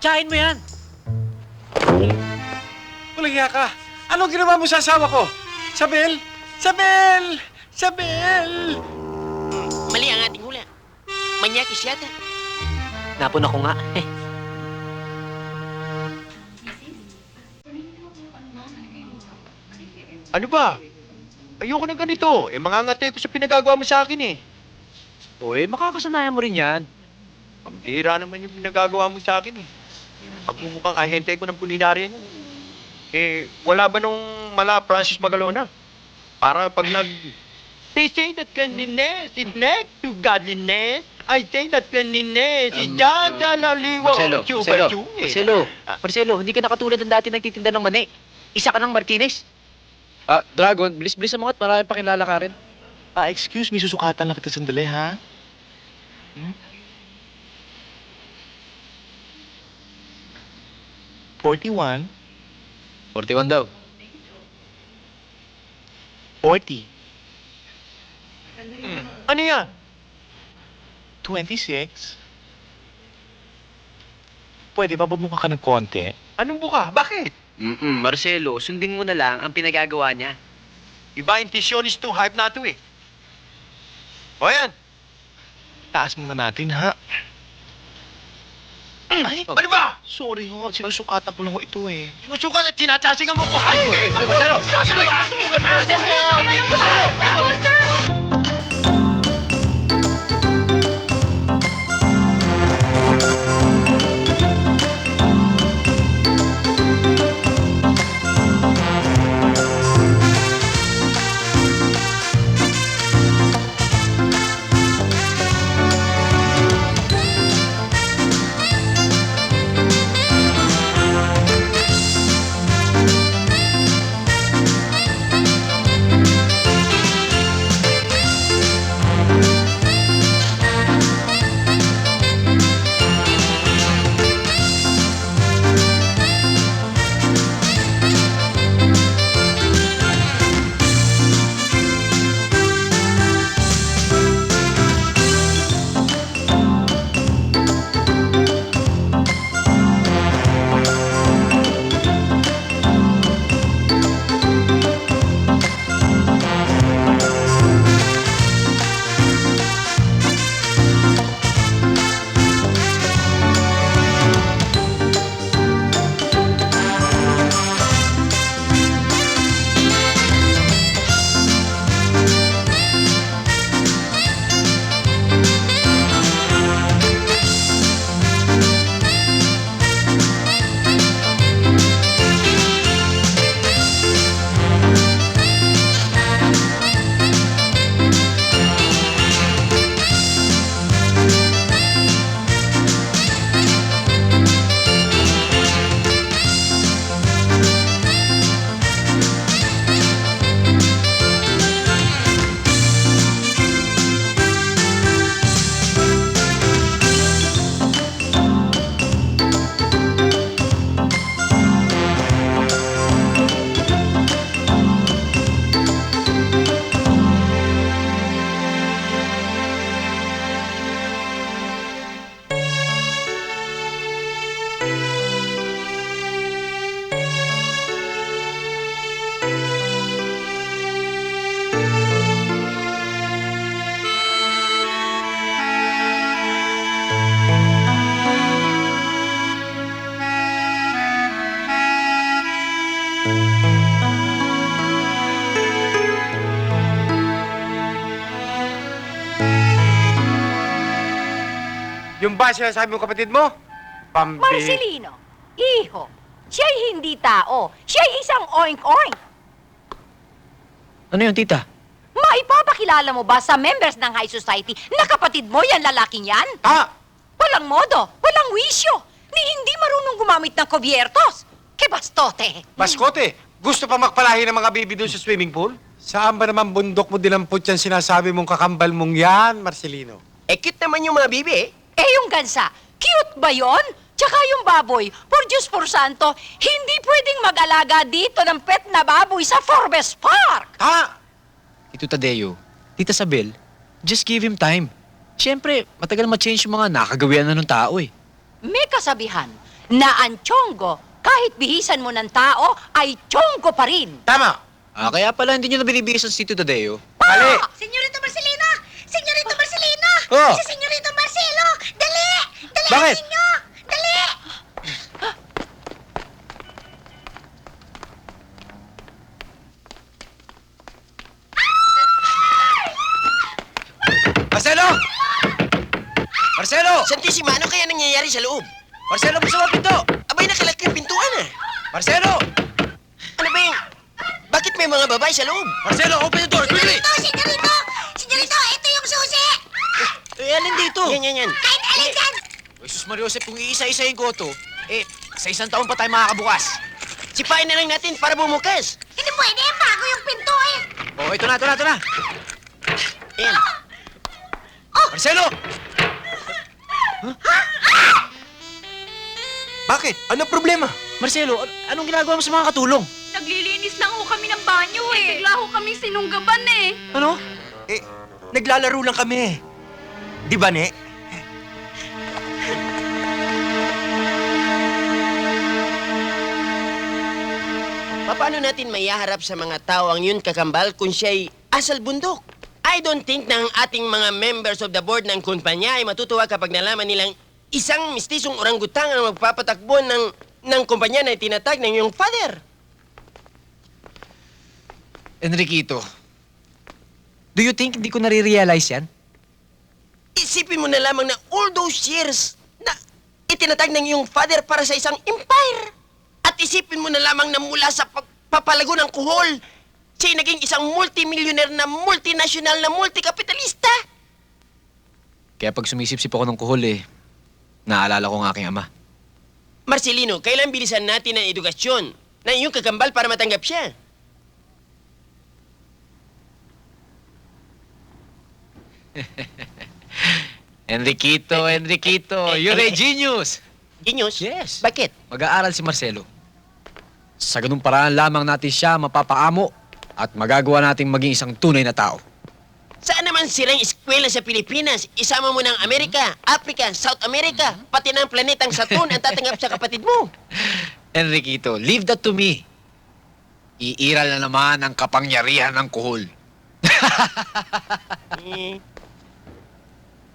Tsahin mo yan. Walang hiya ka. Anong ginawa mo sa asawa ko? Sabel! Sabel! Sabel! Mali ang ating hula. Manyakis yata. Napun ako nga. Ano ba? Ayoko na ganito. Mangangatay ko sa pinagagawa mo sa akin eh. Makakasanayan mo rin yan. Pambira naman yung pinagagawa mo sa akin eh. Pagmumukhang ahente ko ng pulinarya niya. Wala ba nung mala Francis Magalona? Para pag They say that cleanliness is next to godliness. I say that cleanliness is dadalaliwa. Marcelo, hindi ka nakatulad ng dati nagtitinda ng mani. Isa ka ng Martinez. Dragon, bilis-bilis mo at maraming pakilala ka rin. Excuse me, susukatan lang kita sandali, ha? 41. 41 daw. 40. Ano yan? 26. Pwede ba bumuka ka ng konti? Anong buka? Bakit? Marcelo, sundin mo na lang ang pinagagawa niya. Iba intentionis itong hype na ito eh. O yan. Taas muna natin, ha? Ay, Ano ba? sorry ho. Sinusukatan ko lang ho ito eh. Sinusukat at sinasasingan mo ko. Ay! Yung ba sinasabi mo kapatid mo? Marcelino, iho, siya'y hindi tao. Siya'y isang oink-oink. Ano yun, tita? Maipapakilala mo ba sa members ng high society na kapatid mo yan lalaking yan? Ah! Walang modo, walang wisyo, ni hindi marunong gumamit ng kubyertos. Kebastote. Baskote, gusto pa makpalahi ng mga baby doon sa swimming pool? Saan ba naman bundok mo dinampot yan sinasabi mong kakambal mong yan, Marcelino? Cute naman yung mga bibi Eh yung gansa, cute ba yon? Tsaka yung baboy, por Diyos por Santo, hindi pwedeng mag-alaga dito ng pet na baboy sa Forbes Park. Ha? Tito Tadeo, Tita Sabel, just give him time. Siyempre, matagal ma-change yung mga nakagawian na ng tao eh. May kasabihan na ang tiyonggo, kahit bihisan mo ng tao, ay tiyonggo pa rin. Tama! Kaya pala hindi nyo na binibihisan si Tito Tadeo. Mali! Senyorito Marcelino! Senyorito Marcelino! Oh! Si Senyorito Marcelo! Dali! Dali! Bakit? Ninyo! Dali! Marcelo! Marcelo! Santissima, ano kaya nangyayari sa loob? Marcelo, gusto mo pinto! Abay, nakalaki yung pintuan ah. Marcelo! Ano ba yung... Bakit may mga babae sa loob? Marcelo, open the door, quickly! Senyorito! Senyorito! Ito yung susi! Alin dito? Yan. Kahit alin dyan! Uy, sus Mariosep, kung iisa-isahin ko to, sa isang taon pa tayo makakabukas. Sipain na lang natin para bumukas. Hindi pwede! Bago yung pinto eh! Oh, ito na. Ayan. Marcelo! Bakit? Ano problema? Marcelo, anong ginagawa mo sa mga katulong? Naglilinis lang ho kami ng banyo eh. Bigla ho kami sinunggaban eh. Ano? Naglalaro lang kami. Di ba, Ne? Paano natin maiharap sa mga tao ang yun kakambal kung siya'y asal bundok? I don't think na ang ating mga members of the board ng kumpanya ay matutuwa kapag nalaman nilang isang mistisong orangutang ang magpapatakbo ng kumpanya na itinatag ng iyong father. Enriquito, do you think hindi ko nare-realize yan? Isipin mo na lamang na all those years na itinatag ng iyong father para sa isang empire. At isipin mo na lamang na mula sa pagpapalago ng kuhol, siya'y naging isang multimillionaire na multinational na multikapitalista. Kaya pag sumisip-sip ako ng kuhol naalala ko ng aking ama. Marcelino, kailan bilisan natin ang edukasyon na iyong kakambal para matanggap siya? Enriquito, you're a genius! Genius? Yes. Bakit? Mag-aaral si Marcelo. Sa ganung paraan lamang natin siya mapapaamo at magagawa nating maging isang tunay na tao. Saan naman silang eskwela sa Pilipinas? Isama mo ng Amerika, Africa, South America, pati ng planetang Saturn ang tatanggap sa kapatid mo. Enriquito, leave that to me. Iiral na naman ang kapangyarihan ng kuhol.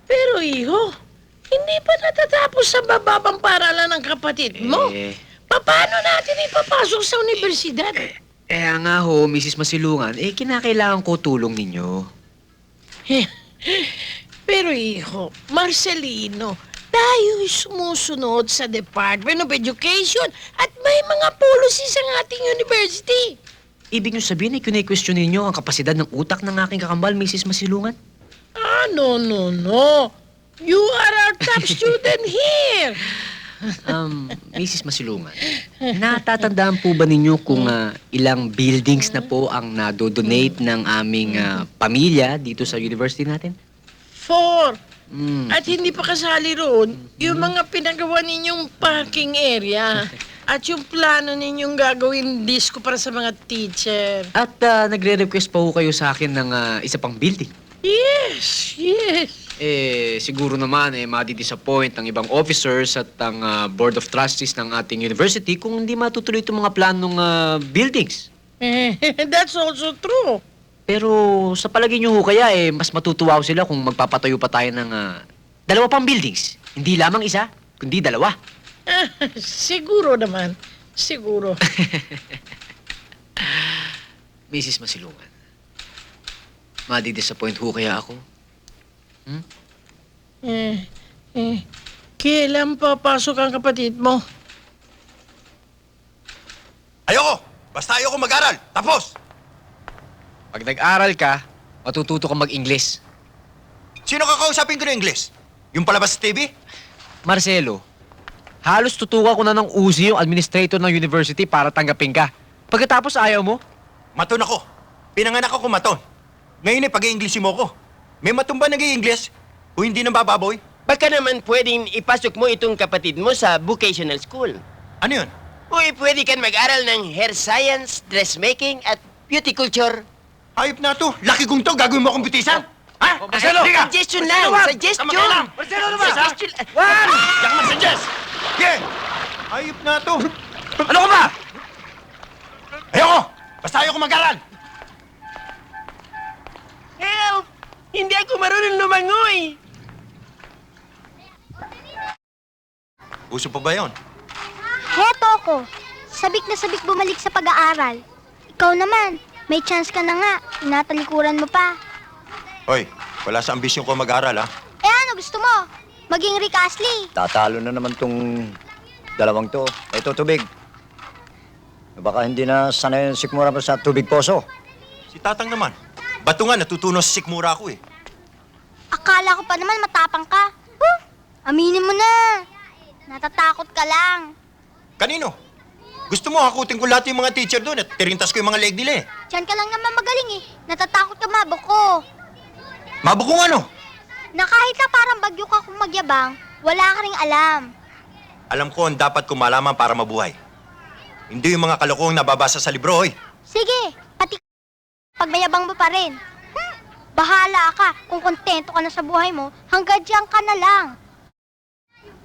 Pero iho, hindi pa natatapos sa bababang paralan ng kapatid mo. Paano natin ipapasok sa universidad? Nga ho, Mrs. Masilungan, kinakailangan ko tulong ninyo. Pero iho, Marcelino, tayo'y sumusunod sa Department of Education at may mga policies ang ating university. Ibig nyo sabihin kine-question ninyo ang kapasidad ng utak ng aking kakambal, Mrs. Masilungan? No. You are our top student here. Mrs. Masilungan, natatandaan po ba ninyo kung ilang buildings na po ang nadodonate ng aming pamilya dito sa university natin? 4. At hindi pa kasali roon yung mga pinagawa ninyong parking area at yung plano ninyong gagawin disco para sa mga teacher. At nagre-request pa ho kayo sa akin ng isa pang building. Yes. Siguro naman madi-disappoint ang ibang officers at ang Board of Trustees ng ating university kung hindi matutuloy itong mga planong buildings. That's also true. Pero sa palagay niyo ho kaya mas matutuwa sila kung magpapatayo pa tayo ng 2 pang buildings. Hindi lamang isa, kundi 2. Siguro naman. Siguro. Mrs. Masilungan. Madi-disappoint ho kaya ako? Kailan papasok ang kapatid mo? Ayoko! Basta ayoko mag-aral! Tapos! Pag nag-aral ka, matututo kang mag-Ingles. Sino kakausapin ko ng English? Yung palabas sa TV? Marcelo, halos tutukan ko na ng uzi yung administrator ng university para tanggapin ka. Pagkatapos ayaw mo? Maton ako. Pinanganak ako maton. Ngayon pag-i-English mo ko. May maton ba nag-i-English? O hindi nang bababoy? Baka naman pwedeng ipasok mo itong kapatid mo sa vocational school. Ano yun? Uy, pwede kan mag-aral ng hair science, dressmaking, at beauty culture. Ayop na to. Laki kong to. Gagawin mo akong butisan. Ha? Marcelo! Suggestion lang! Suggestion! Marcelo naman! Suggestion! Wan! Diyan ka mag-suggest! Yeah! Ayop na to. Ano ka ba? Ayoko! Basta ayoko mag-aral! Help! Hindi ako marunong lumangoy! Uso pa ba yun? Heto ako. Sabik na sabik bumalik sa pag-aaral. Ikaw naman, may chance ka na nga. Inatalikuran mo pa. Hoy, wala sa ambisyon ko mag-aral, ha? Eh ano gusto mo? Maging Rick Astley. Tatalo na naman tong dalawang to. Ito, tubig. Baka hindi na sanay yung sikmura pa sa tubig poso. Si Tatang naman. Bato nga, natutunan sa sikmura ako, eh. Akala ko pa naman matapang ka. Aminin mo na. Natatakot ka lang. Kanino? Gusto mo, hakutin ko lahat yung mga teacher doon at tirintas ko yung mga leg nila, eh. Diyan ka lang naman magaling eh. Natatakot ka maboko. Mabukong ano? Na kahit na parang bagyo ka kung magyabang, wala ka ring alam. Alam ko ang dapat ko malaman para mabuhay. Hindi yung mga kalokohang nababasa sa libro, hoy. Sige, pati pag mayabang mo pa rin. Bahala ka kung kontento ka na sa buhay mo, hanggang diyan ka na lang.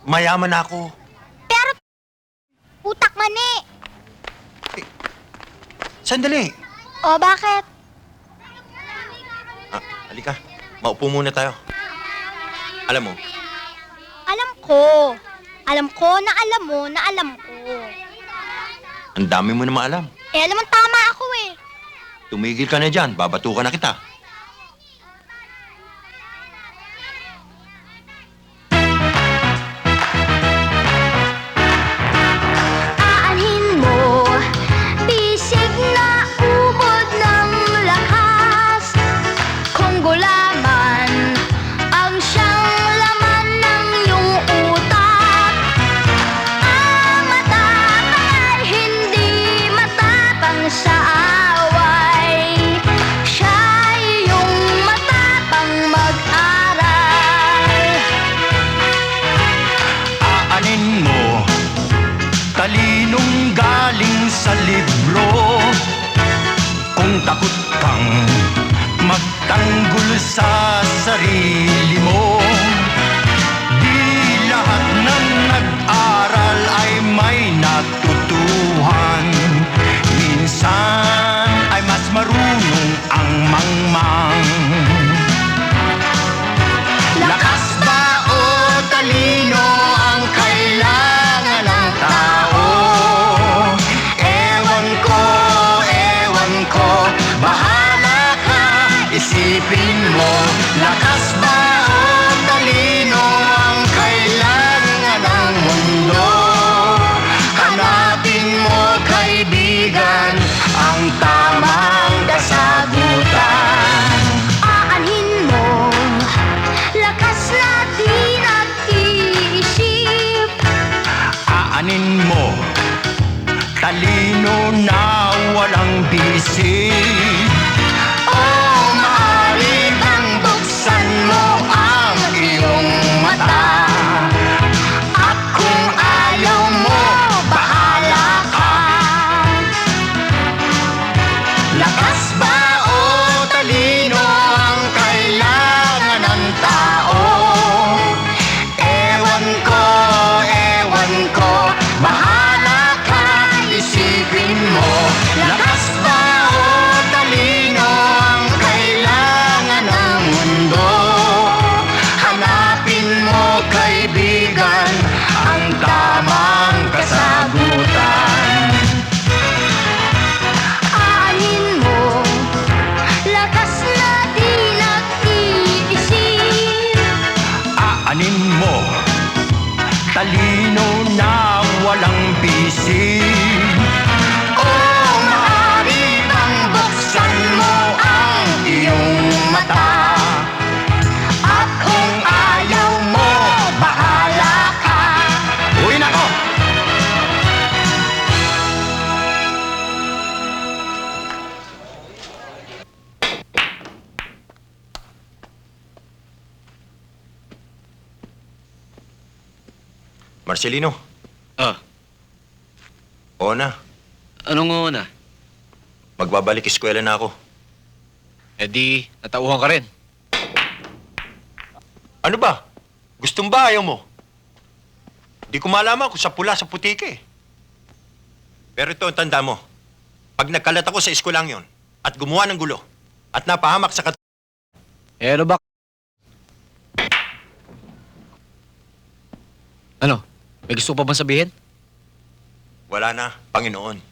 Mayaman ako. Pero utak mani. Sandali. O bakit? Halika. Maupo muna tayo. Alam mo, Alam ko. Alam ko na alam mo na alam ko. ang dami mo na maalam. Eh alam mo tama ako eh. Tumigil ka na dyan, babatukan na kita. Aanhin mo, bisig na ubod ng lakas. Kung gulaman ang siyang laman ng iyong utak. Ang matapang ay hindi matapang sa away. Siya'y iyong matapang mag-aral. Aanin mo, talinong galing sa libro. Kung takot kang magtanggol sa sarili mo, di lahat ng nag-aral ay may natutuhan. Minsan ay mas marunong ang mangmang. Lakas ba o talino ang kailangan ng tao? Ewan ko, bahala ka, isipin mo. Lakas ba o talino ang kailangan ng mundo? Hanapin mo, kaibigan, ang tamang kasagutan. Aanhin mo, lakas natin at iisip. Aanin mo, talino na walang bisig. O maaari bang buksan mo ang iyong mata? At kung ayaw mo, bahala ka. Lakas ba o talino ang kailangan ng tao? Ewan ko, bahala ka, isipin mo. Lakas ba o talino na walang bisig. Oh, maaari bang buksan mo ang iyong mata? At kung ayaw mo, bahala ka. Uy, nako! Marcelino. Ah, Oo na. anong una? Magbabalik eskwela na ako. Eh di, natauhan ka rin. Ano ba? Gustong ba ayaw mo? Di ko malaman kung sa pula sa puti ka eh. Pero ito ang tanda mo. Pag nagkalat ako sa eskwelang yon at gumawa ng gulo at napahamak sa Eh ano ba? Ano? May gusto pa bang sabihin? wala na, Panginoon.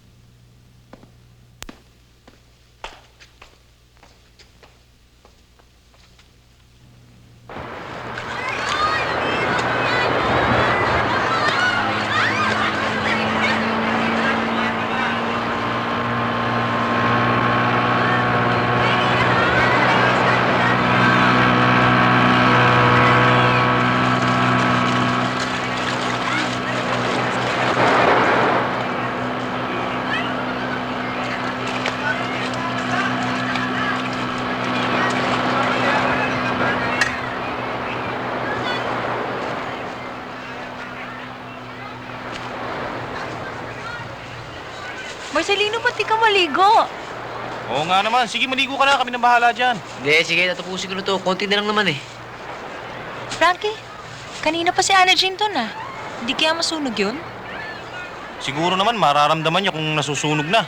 Marcelino, ba't di ka maligo? Oo nga naman. Sige, maligo ka na. Kami na bahala dyan. Hindi, sige, tatapusin ko na to. Konti na lang naman eh. Frankie, kanina pa si Ana Jean doon ah. Hindi kaya masunog yun? Siguro naman mararamdaman niya kung nasusunog na.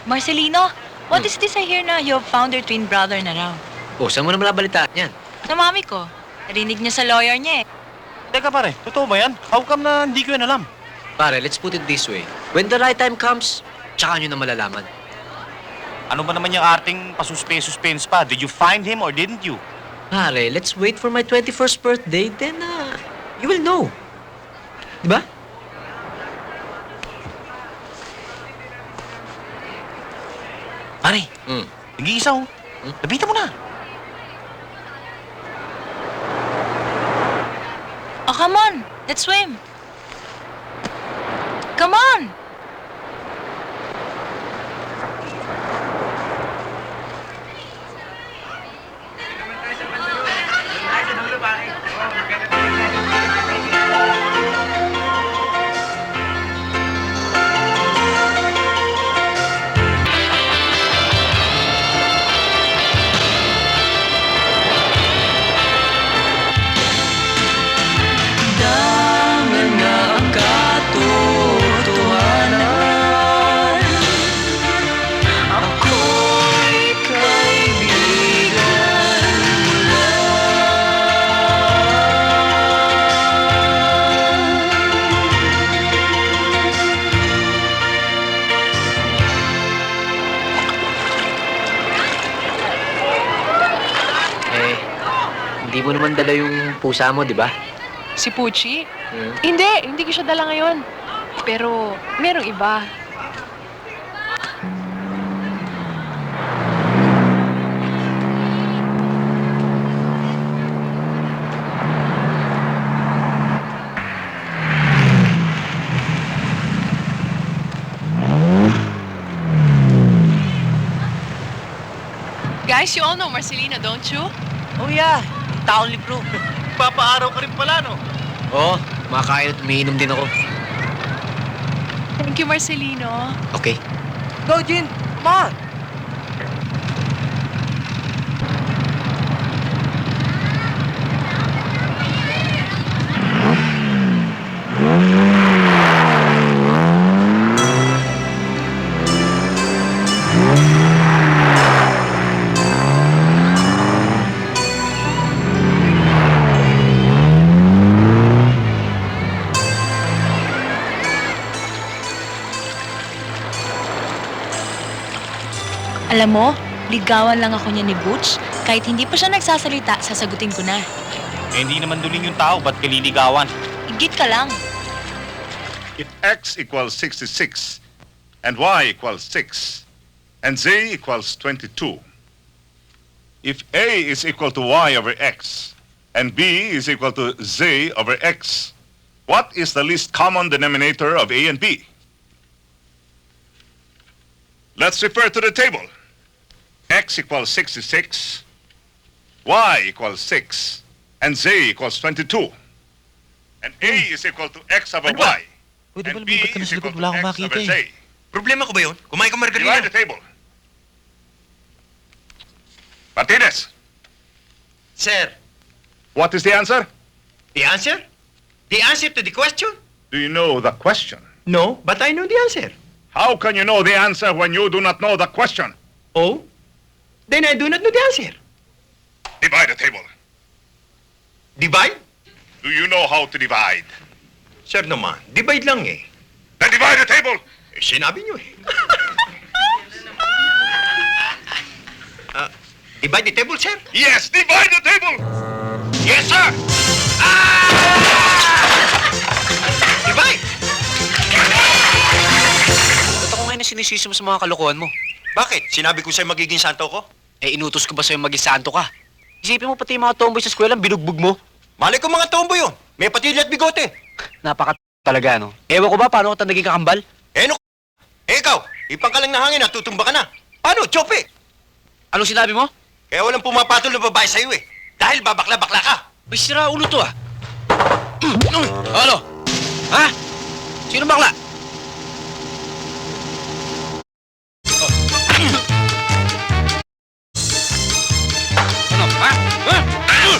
Marcelino, what is this I hear na you have found your twin brother na raw? Oh, saan mo naman nabalitaan yan? Sa mami ko. Narinig niya sa lawyer niya eh. Teka pare, totoo ba yan? How come na hindi ko yan alam? Pare, let's put it this way. When the right time comes, tsaka nyo na malalaman. Ano ba naman yung arting pasuspense pa? Did you find him or didn't you? Pare, let's wait for my 21st birthday, then you will know. Diba? Pare, nag-iisa oh. Lapitan mo na. Oh, come on. Let's swim. Come on! Dangan na ang katotohanan. Ako'y kaibigan mo Eh, hindi mo naman dala yung pusa mo, di ba? Si Pucci? Hindi ko siya dala ngayon. Pero merong iba. Guys, you all know Marcelino, don't you? Oh yeah, taong libro. Papaaraw ka rin pala, no? Oo, makain at umiinom din ako. Thank you, Marcelino. Okay. Go, Jin! Come on! Alam mo, ligawan lang ako niya ni Butch. Kahit hindi pa siya nagsasalita, sasagutin ko na. Eh, hindi naman duling yung tao, ba't kaliligawan? Igit ka lang. If x equals 66, and y equals 6, and z equals 22, if a is equal to y over x, and b is equal to z over x, what is the least common denominator of a and b? Let's refer to the table. X equals 66, y equals 6, and z equals 22. And a is equal to x over y. Pwede ba And b lumipat ka na is sa equal likod? to Wala akong x makita over z. eh. Problema ko ba yun? Kumain ka Divide margarina. the table. Martinez, Sir, what is the answer? the answer? The answer to the question? Do you know the question? No, but I know the answer. How can you know the answer when you do not know the question? Oh? Then I do not know the answer. Divide the table. Divide? Do you know how to divide? Sir naman, divide lang eh. Then divide the table. Eh, sinabi niyo eh. Divide the table, sir? Yes, divide the table. Yes, sir! Divide! Ba't ako ngayon na sinisisi mo sa mga kalokohan mo? Bakit? Sinabi ko sa'yo magiging santo ko? Eh, inutos ko ba sa'yo maging santo ka? Isipin mo pati yung mga tomboy sa eskwela, binugbog mo. Malay ko mga tomboy yun. May patilya at bigote. Napaka talaga, no? Ewan ko ba paano ka naging kakambal? Ikaw, ipang ka lang na hangin at tutumba ka na. Paano, Chope? Anong sinabi mo? Kaya walang pumapatol na babae sa'yo eh. Dahil babakla-bakla ka. May sira ulo to, ah. Ano? Ha? Sino bakla? Ano? Ha? Ha? Ano?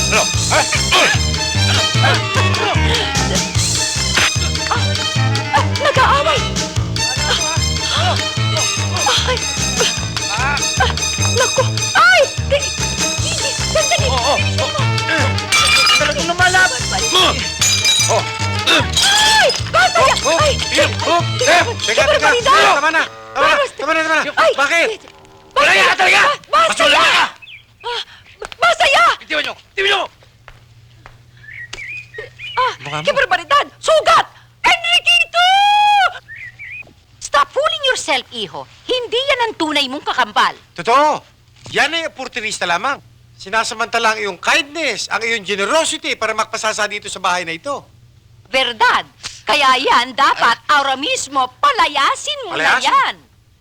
Ano? Ha? Nag-aaway! Ay! Naku! Ay! Sandali! Talagang lumalaban pa rin. Ay! Basta yan! Ay! Teka. Tama na. Ay! Bakit? Basta ka talaga! Basta yan! Basta yan! Bitiwan niyo! ¡Qué barbaridad! ¡Sugat! Enriquito! Stop fooling yourself, iho. Hindi yan ang tunay mong kakambal. Totoo. Yan ay oportunista lamang. Sinasamantala ang iyong kindness, ang iyong generosity para magpasasa dito sa bahay na ito. Verdad. Kaya yan, dapat ahora mismo palayasin mo na Palayasin? yan.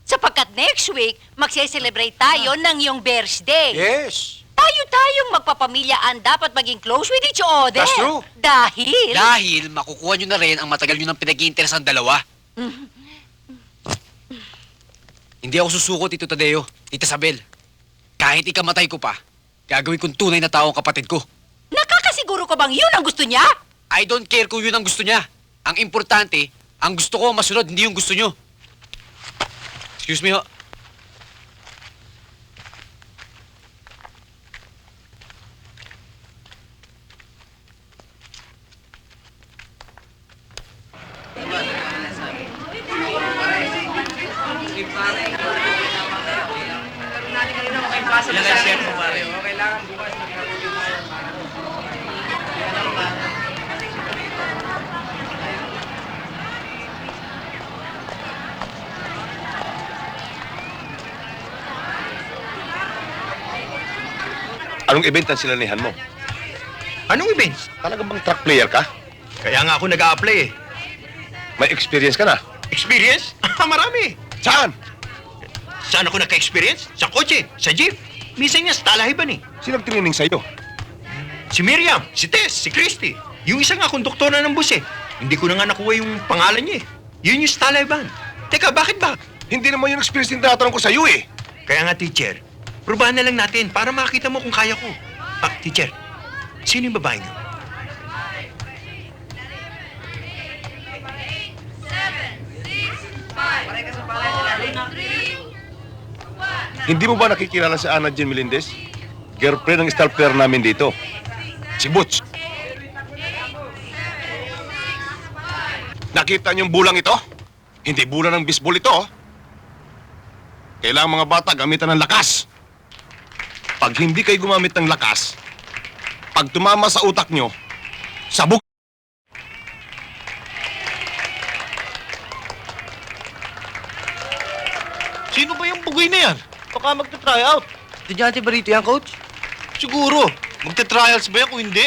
Sapagkat next week, magse-celebrate tayo ng iyong birthday. Yes. Tayo-tayong magpapamilya ang dapat maging close with each other. That's true. Dahil... Dahil makukuha nyo na rin ang matagal nyo ng pinag-iinteresan dalawa. Hindi ako susuko, Tito Tadeo, Tita Sabel. Kahit ikamatay ko pa, gagawin kong tunay na tao ang kapatid ko. Nakakasiguro ka bang yun ang gusto niya? I don't care kung yun ang gusto niya. Ang importante, ang gusto ko masunod, hindi yung gusto nyo. Excuse me, ho. Anong event ang sinanihan mo? Anong event? Talaga bang truck player ka? Kaya nga ako nag-a-apply eh. May experience ka na? Experience? Marami. Saan? Saan ako nagka-experience? Sa kotse, sa jeep. Minsan nga sa talahiban eh. Sino nagtinining sa'yo? Si Miriam, si Tess, si Christy. Yung isa nga konduktora ng bus eh. Hindi ko na nga nakuha yung pangalan niya eh. Yun yung sa talahiban. Teka, bakit ba? Hindi naman yung experience yung tinatanong ko sa'yo eh. Kaya nga, teacher, probahan na lang natin para makita mo kung kaya ko. Ah, teacher, sino yung babae niyo? Hindi mo ba nakikilala si Ana Jean Melendez? Girlfriend ng star player namin dito. Si Butch. Nakita niyong bulang ito? Hindi bulang ng baseball ito. kailangan mga bata gamitan ng lakas. Pag hindi kayo gumamit ng lakas, pag tumama sa utak nyo, sabog. Sino ba yung bugoy na yan? Baka magta-try out. Estudyante ba rito yan, Coach? Siguro. Magta-trials ba yan kung hindi?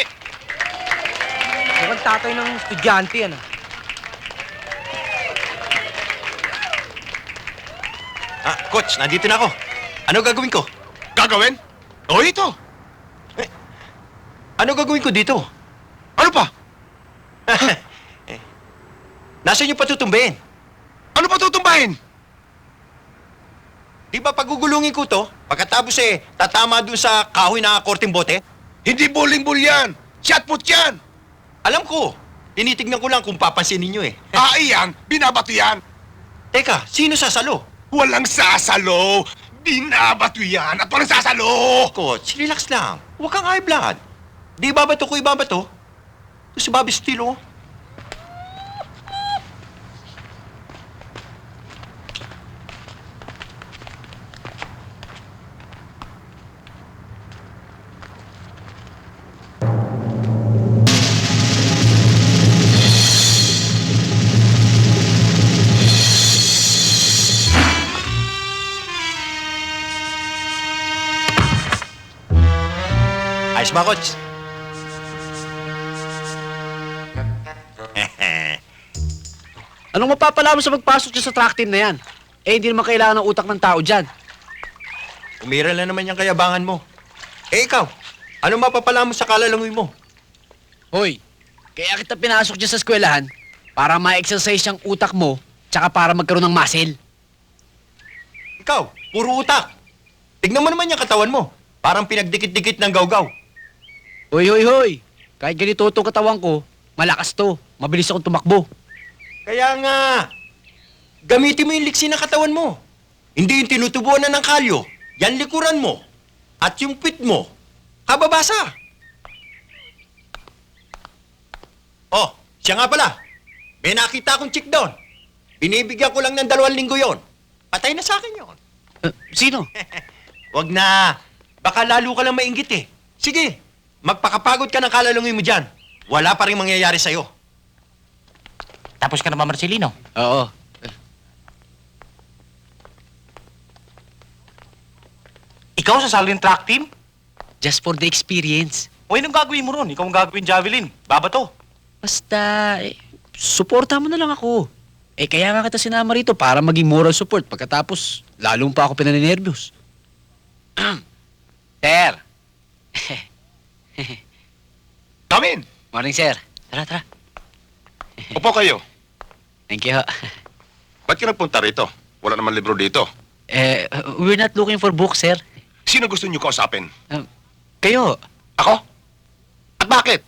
Mukhang tatay ng estudyante yan, Coach, nandito na ako. Ano gagawin ko? Gagawin? O ito. Ano gagawin ko dito? Ano pa? Nasaan yung patutumbahin? Ano pa tutumbahin? Di ba pagugulungin ko to, pagkatapos tatama dun sa kahoy na korteng bote? Hindi bowling-ball yan. Shot put yan. Alam ko. Tinitignan ko lang kung papansinin nyo Iyang, binabato yan. Teka, sino sasalo? Walang sasalo. Binabato yan at walang sasalo. Coach, relax lang. Huwag kang high blood. Di babato ko ibabato. Ito si Bobby Steele, Ayos ba, Coach? Anong mapapala mo sa magpasok dyan sa track team na yan? Eh, hindi naman kailangan ng utak ng tao dyan. Umira na naman yung kayabangan mo. Ikaw, ano mapapala mo sa kalalangoy mo? Hoy, kaya kita pinasok dyan sa eskwelahan para ma-exercise yung utak mo tsaka para magkaroon ng muscle. Ikaw, puro utak. Tignan mo naman yung katawan mo. Parang pinagdikit-dikit ng gawgaw. Hoy. Kahit ganito itong katawan ko, malakas to. Mabilis akong tumakbo. Kaya nga, gamitin mo yung liksi ng katawan mo. Hindi yung tinutubuan na ng kalyo. Yan likuran mo. At yung pit mo, kababasa. Oh, siya nga pala. May nakita akong chick doon. Binibigyan ko lang ng 2 linggo yon. Patay na sa akin yon. Sino? Wag na. Baka lalo ka lang mainggit eh. Sige, magpakapagod ka ng kalalungoy mo dyan. Wala pa rin mangyayari sa'yo. Tapos ka na ba, Marcelino? Oo. Ikaw sasali ng track team? Just for the experience. O anong gagawin mo ron? Ikaw ang gagawin javelin. Babato. Basta, suporta mo na lang ako. Eh, kaya nga kita sinama rito para maging moral support. Pagkatapos, lalong pa ako pinaninervyos. Sir! Come in. Morning, sir. Tara. Upo kayo. Thank you. Ba't ka nagpunta rito? Wala naman libro dito. We're not looking for books, sir. Sino gusto niyo kausapin? Kayo. Ako? At bakit?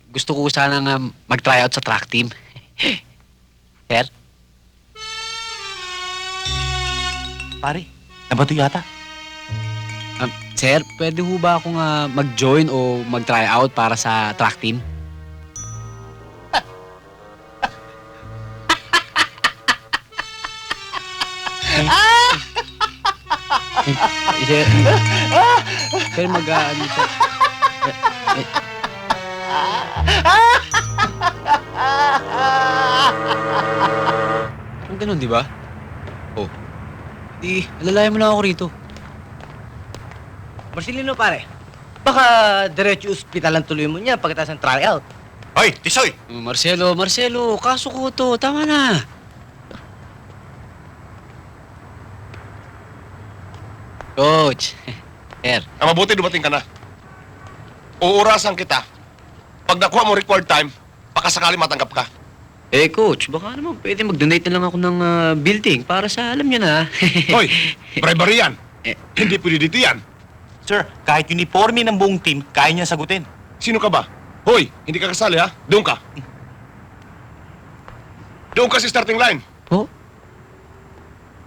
Gusto ko sanang mag-try out sa track team. Sir? Pare, nabato yata. Sir, pwede ho ba akong mag-join o mag-try out para sa track team? Sir, sir, mag-ano siya. Ang ganun, di ba? Oh. Di, alalayan mo lang ako rito. Marcelino, pare. Baka diretso ospital ang tuloy mo niya pagkatapos ng tryout. Hoy, Tisoy! Marcelo, kaso ko to. Tama na. Coach. Sir. Mabuti dumating ka na. Uurasan kita. Pag nakuha mo required time, baka sakali matanggap ka. Coach, baka naman pwede mag-donate na lang ako ng building para sa alam niyo na. Hoy, bribery yan. Hindi pwede dito yan. Sir, kahit uniforme ng buong team, kaya niya sagutin. Sino ka ba? Hoy, hindi ka kasali ha? Doon ka. Doon ka sa starting line. Oh?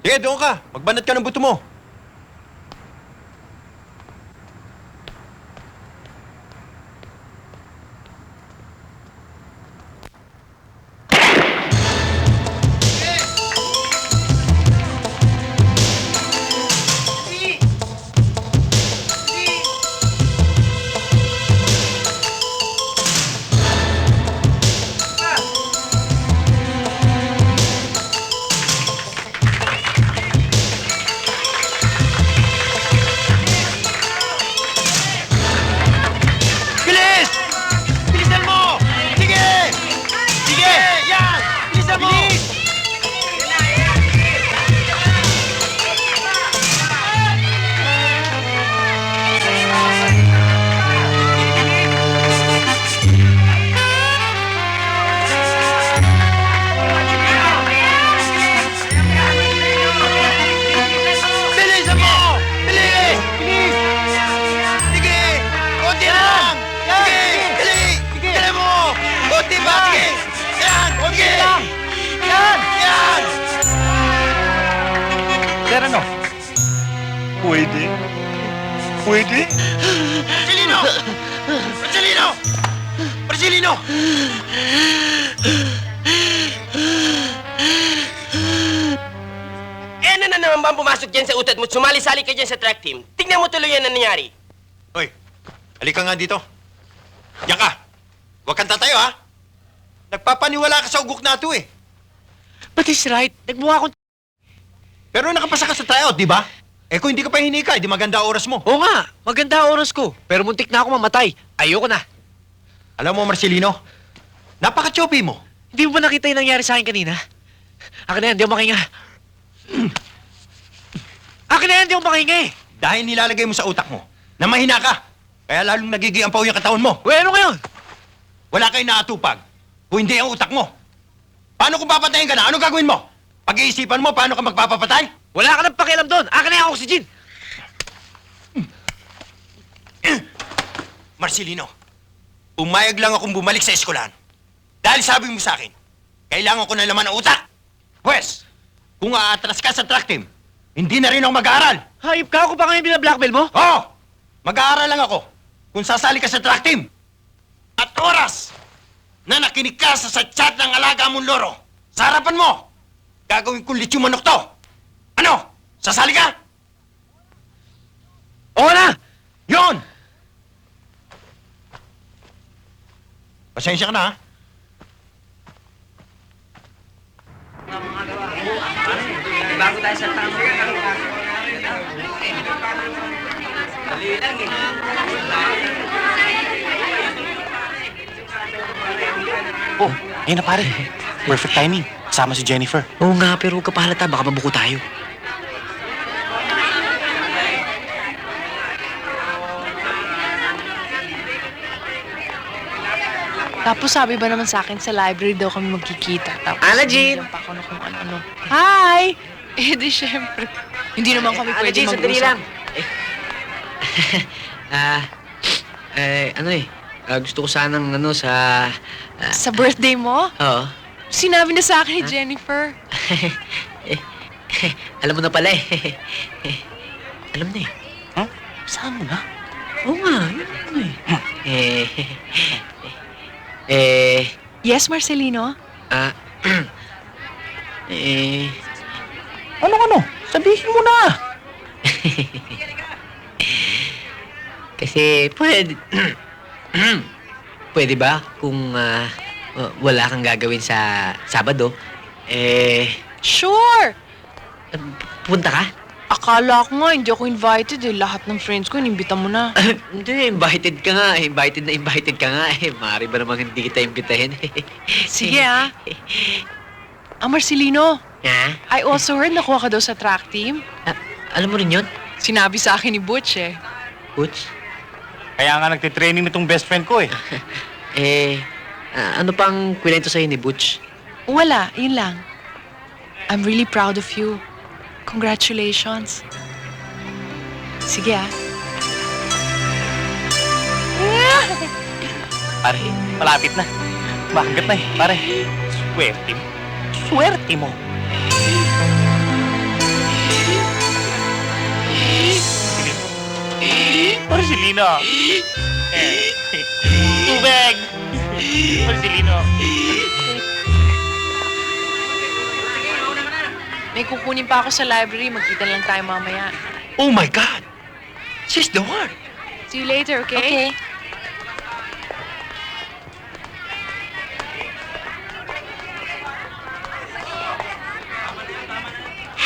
Sige, doon ka. Magbanat ka ng buto mo. mo! Bilisan mo! Bilis! Bilis! Sige! Kunti na lang! Sige! Dali! Dali mo! Kunti pa! Sige! Yan! Sige! Yan! Yan! Sir, ano? Pwede? Pwede? Marcelino! Marcelino! Marcelino! Eh, na naman ba ang pumasok dyan sa utat mo? Sumali-sali ka dyan sa track team. Tingnan mo tuloy yan ang nangyari. Hoy, halika nga dito. Diyan ka. Huwag kang tatayo, ha? Nagpapaniwala ka sa ugok na ito, eh. But he's right. Nagmukha akong... Pero nakapasa ka sa tryout, di ba? Eh kung hindi ka pa hinika, di maganda oras mo. Oo nga, maganda ang oras ko. Pero muntik na ako mamatay. Ayoko na. Alam mo, Marcelino, napaka-choppy mo. Hindi mo ba nakita yung nangyari sa akin kanina? Akin na yan, di ako makinga. Akin na yan, di ako makinga eh. Dahil nilalagay mo sa utak mo na mahina ka. Kaya lalong nagigiampaw yung katawan mo. Uy, ano ngayon? Wala kayong naatupag kung hindi ang utak mo. Paano kung papatayin ka na? Ano gagawin mo? Pag-iisipan mo paano ka magpapapatay? Wala ka nang pakialam doon. Akin na yung oxygen. Marcelino, umayag lang akong bumalik sa eskwelahan. Dahil sabi mo sa akin, kailangan ko ng laman ng utak. Pwes, kung aatras ka sa track team, hindi na rin ako mag-aaral. Hayop ka ako pa ngayon binablackmail mo? Oo! Mag-aaral lang ako kung sasali ka sa track team. At oras na nakinig ka sa chat ng alaga mong loro, sa harapan mo, gagawin kong litsyo manok to. Ano? Sasali ka? Oo na! Yon! Pasensya ka na, ha? Bago tayo sa tama. Oh, ayun na pare. Perfect timing. Kasama si Jennifer. Oo nga, pero huwag ka pahalata. Baka mabuko tayo. Tapos sabi ba naman sa akin sa library daw kami magkikita. Tapos Ala, Jean! bigyan pa ako ng kung ano-ano. Hi! Eh di syempre. Hindi naman kami pwede Jean, sandali mag-usap. lang. Gusto ko sanang sa... Sa birthday mo? Oo. Sinabi na sa akin ni Jennifer. Alam mo na pala eh. Alam na eh. Huh? Saan mo na? Oo nga, yun eh. Yes, Marcelino? Ano? Sabihin mo na! Kasi pwede... pwede ba kung wala kang gagawin sa Sabado, Sure! punta ka? Akala ko nga, hindi ako invited eh. Lahat ng friends ko, inimbita mo na. Hindi, invited ka nga. Invited ka nga eh. Maaari ba namang hindi kita imbitahin? Sige ah. Marcelino, Ha? I also heard nakuha ka daw sa track team. Alam mo rin yun? Sinabi sa akin ni Butch eh. Butch? Kaya nga nagtitraining na itong best friend ko eh. Ano pang kwento sa'yo ni Butch? Wala, yun lang. I'm really proud of you. Congratulations. Sige ah. Pare, malapit na. Makagat na eh, pare. Swerte mo. Swerte mo. Marcelino. Tubig. Marcelino. May kukunin pa ako sa library. Magkita lang tayo mamaya. Oh my God! She's the one! See you later, okay? Okay.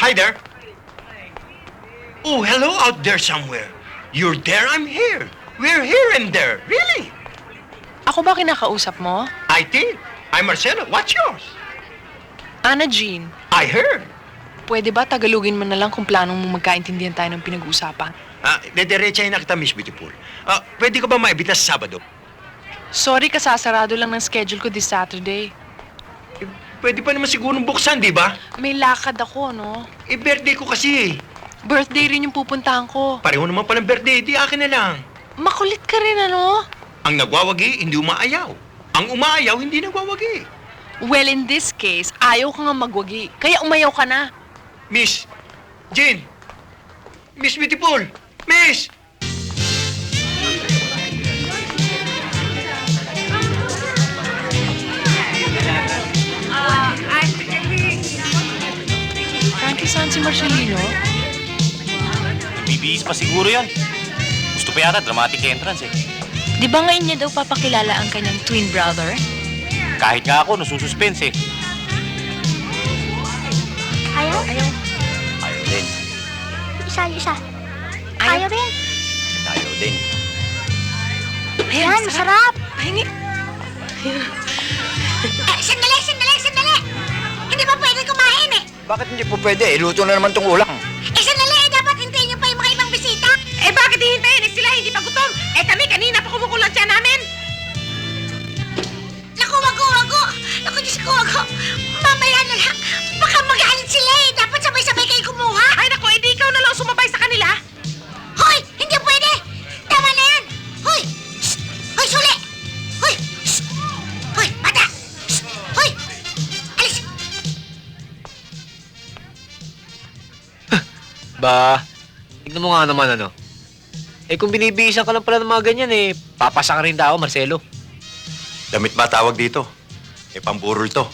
Hi there! Oh, hello out there somewhere. You're there, I'm here. We're here and there. Really? Ako ba kinakausap mo? I did. I'm Marcelo. What's yours? Anna Jean, I heard. pwede ba tagalugin mo na lang kung planong mong magkaintindihan tayo ng pinag-uusapan? Dediretsahin na kita, Miss Beautiful. Pwede ka ba maibita sa Sabado? Sorry, kasasarado lang ng schedule ko this Saturday. Pwede pa naman siguro buksan, di ba? May lakad ako, no? Birthday ko kasi. Birthday rin yung pupuntahan ko. Pareho naman palang birthday, di akin na lang. Makulit ka rin, ano? Ang nagwawagi, hindi umaayaw. Ang umaayaw, hindi nagwawagi. Well, in this case, ayaw ka nga magwagi. Kaya umayaw ka na. Miss Jean! Miss Beautiful! Miss! Frankie, saan si Marcelino? Bibihis pa siguro yan. Gusto pa yata dramatic entrance eh. Di ba ngayon niya daw papakilala ang kanyang twin brother? Kahit nga ako, nasususpense eh. Ayaw? Ayaw. Ayaw din. Isa. Ayaw rin. Ayaw din. Ayan, masarap. Pahingi. Sandali! Hindi pa pwede kumain eh. Bakit hindi po pwede? Iluto na naman tong ulam. Sandali! Dapat hintayin niyo pa yung mga ibang bisita. Bakit hihintayin? Sila hindi pa gutom. Kami kanina pa kumukulang siya namin. Naku, wag-o. Naku, Diyos ko, wag-o. Mamaya na lang. Baka magalit sila eh. Dapat sabay-sabay kayo kumuha. Ay, naku, edi ikaw na lang sumabay sa kanila. Hoy! Hindi pwede! Tama na yan! Hoy! Shh! Hoy, suli! Hoy! Shh! Hoy, bata! Shh! Hoy! Alis! Ba, tignan mo nga naman ano. Kung binibihisan ka lang pala ng mga ganyan papasa ka rin tao, Marcelo. Damit ba tawag dito? Pamburol to.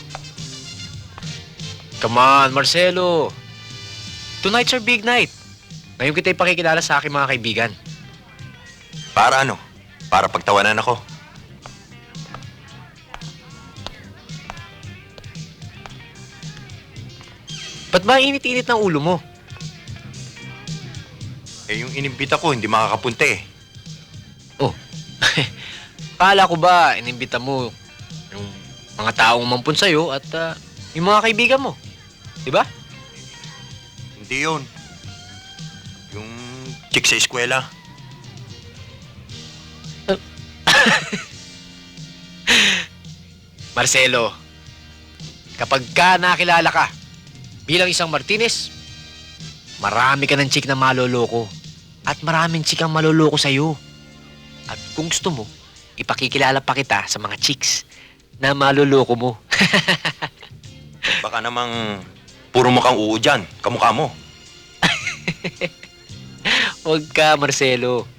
Come on, Marcelo. Tonight's our big night. Ngayon kita ipakikilala sa aking mga kaibigan. Para ano? Para pagtawanan ako. Ba't ba init-init ng ulo mo? Yung inimbita ko, hindi makakapunta eh. Oh, kala ko ba inimbita mo yung mga taong mampun sa'yo at yung mga kaibigan mo? Diba? Hindi yun. Yung chick sa eskwela. Marcelo, kapag ka nakilala ka bilang isang Martinez, marami ka ng chick na maloloko at maraming chick ang maloloko sa'yo. At kung gusto mo, ipakikilala pa kita sa mga chicks na maloloko mo. Baka namang puro mukhang uo dyan, kamukha mo. Huwag ka, Marcelo.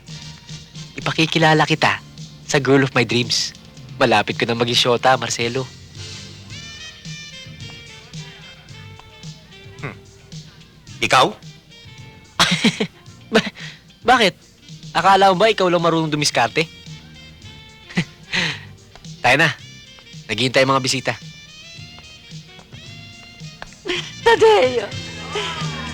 Ipakikilala kita sa girl of my dreams. Malapit ko na maging syota, Marcelo. Ikaw? Bakit? Akala mo ba ikaw lang marunong dumiskarte? Tayo na. Naghihintay mga bisita. Tadeo,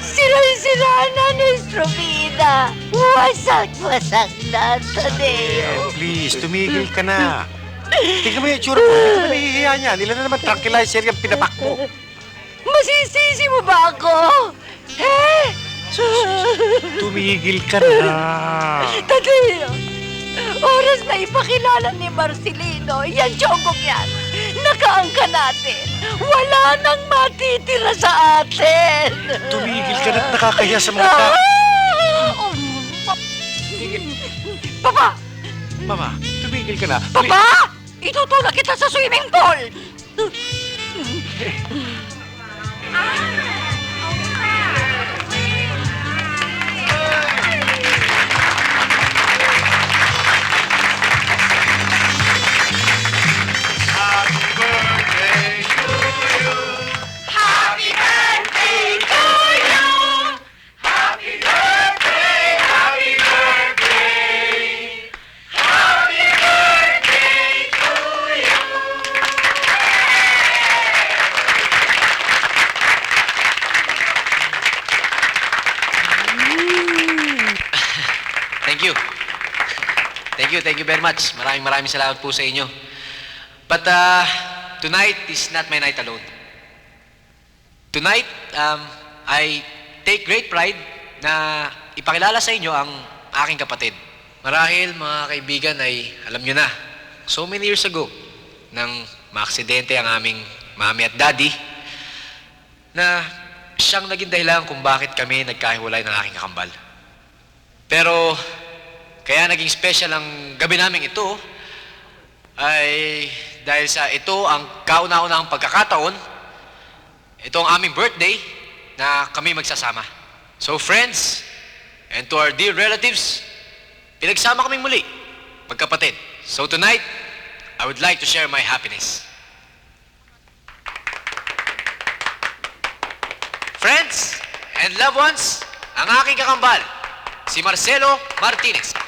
sira-sira na nuestro vida. Wasak-wasak na, Tadeo. Please, tumigil ka na. Tingnan mo yung itsura mo. Hindi ka ba nahihiya niya? Nila na naman tranquilizer yung pinapak mo. Masisisi mo ba ako? Eh? Tumigil ka na. Tadeo, oras na ipakilala ni Marcelino, yan tiyonggong yan. Nakaangka natin. Wala nang matitira sa atin. Tumigil ka na at nakakahiya sa mga tao. Papa! Mama, tumigil ka na. Papa! Itutulak kita sa swimming pool! Thank you very much. Maraming salamat po sa inyo. But tonight is not my night alone. Tonight, I take great pride na ipakilala sa inyo ang aking kapatid. Marahil, mga kaibigan, ay alam nyo na, so many years ago, nang maaksidente ang aming mami at daddy, na siyang naging dahilan kung bakit kami nagkahiwalay ng aking kakambal. Pero, kaya naging special ang gabi namin ito, ay dahil sa ito ang kauna-unahang pagkakataon, ito ang aming birthday na kami magsasama. So friends, and to our dear relatives, pinagsama kaming muli, magkapatid. So tonight, I would like to share my happiness. Friends and loved ones, ang aking kakambal, si Marcelo Martinez.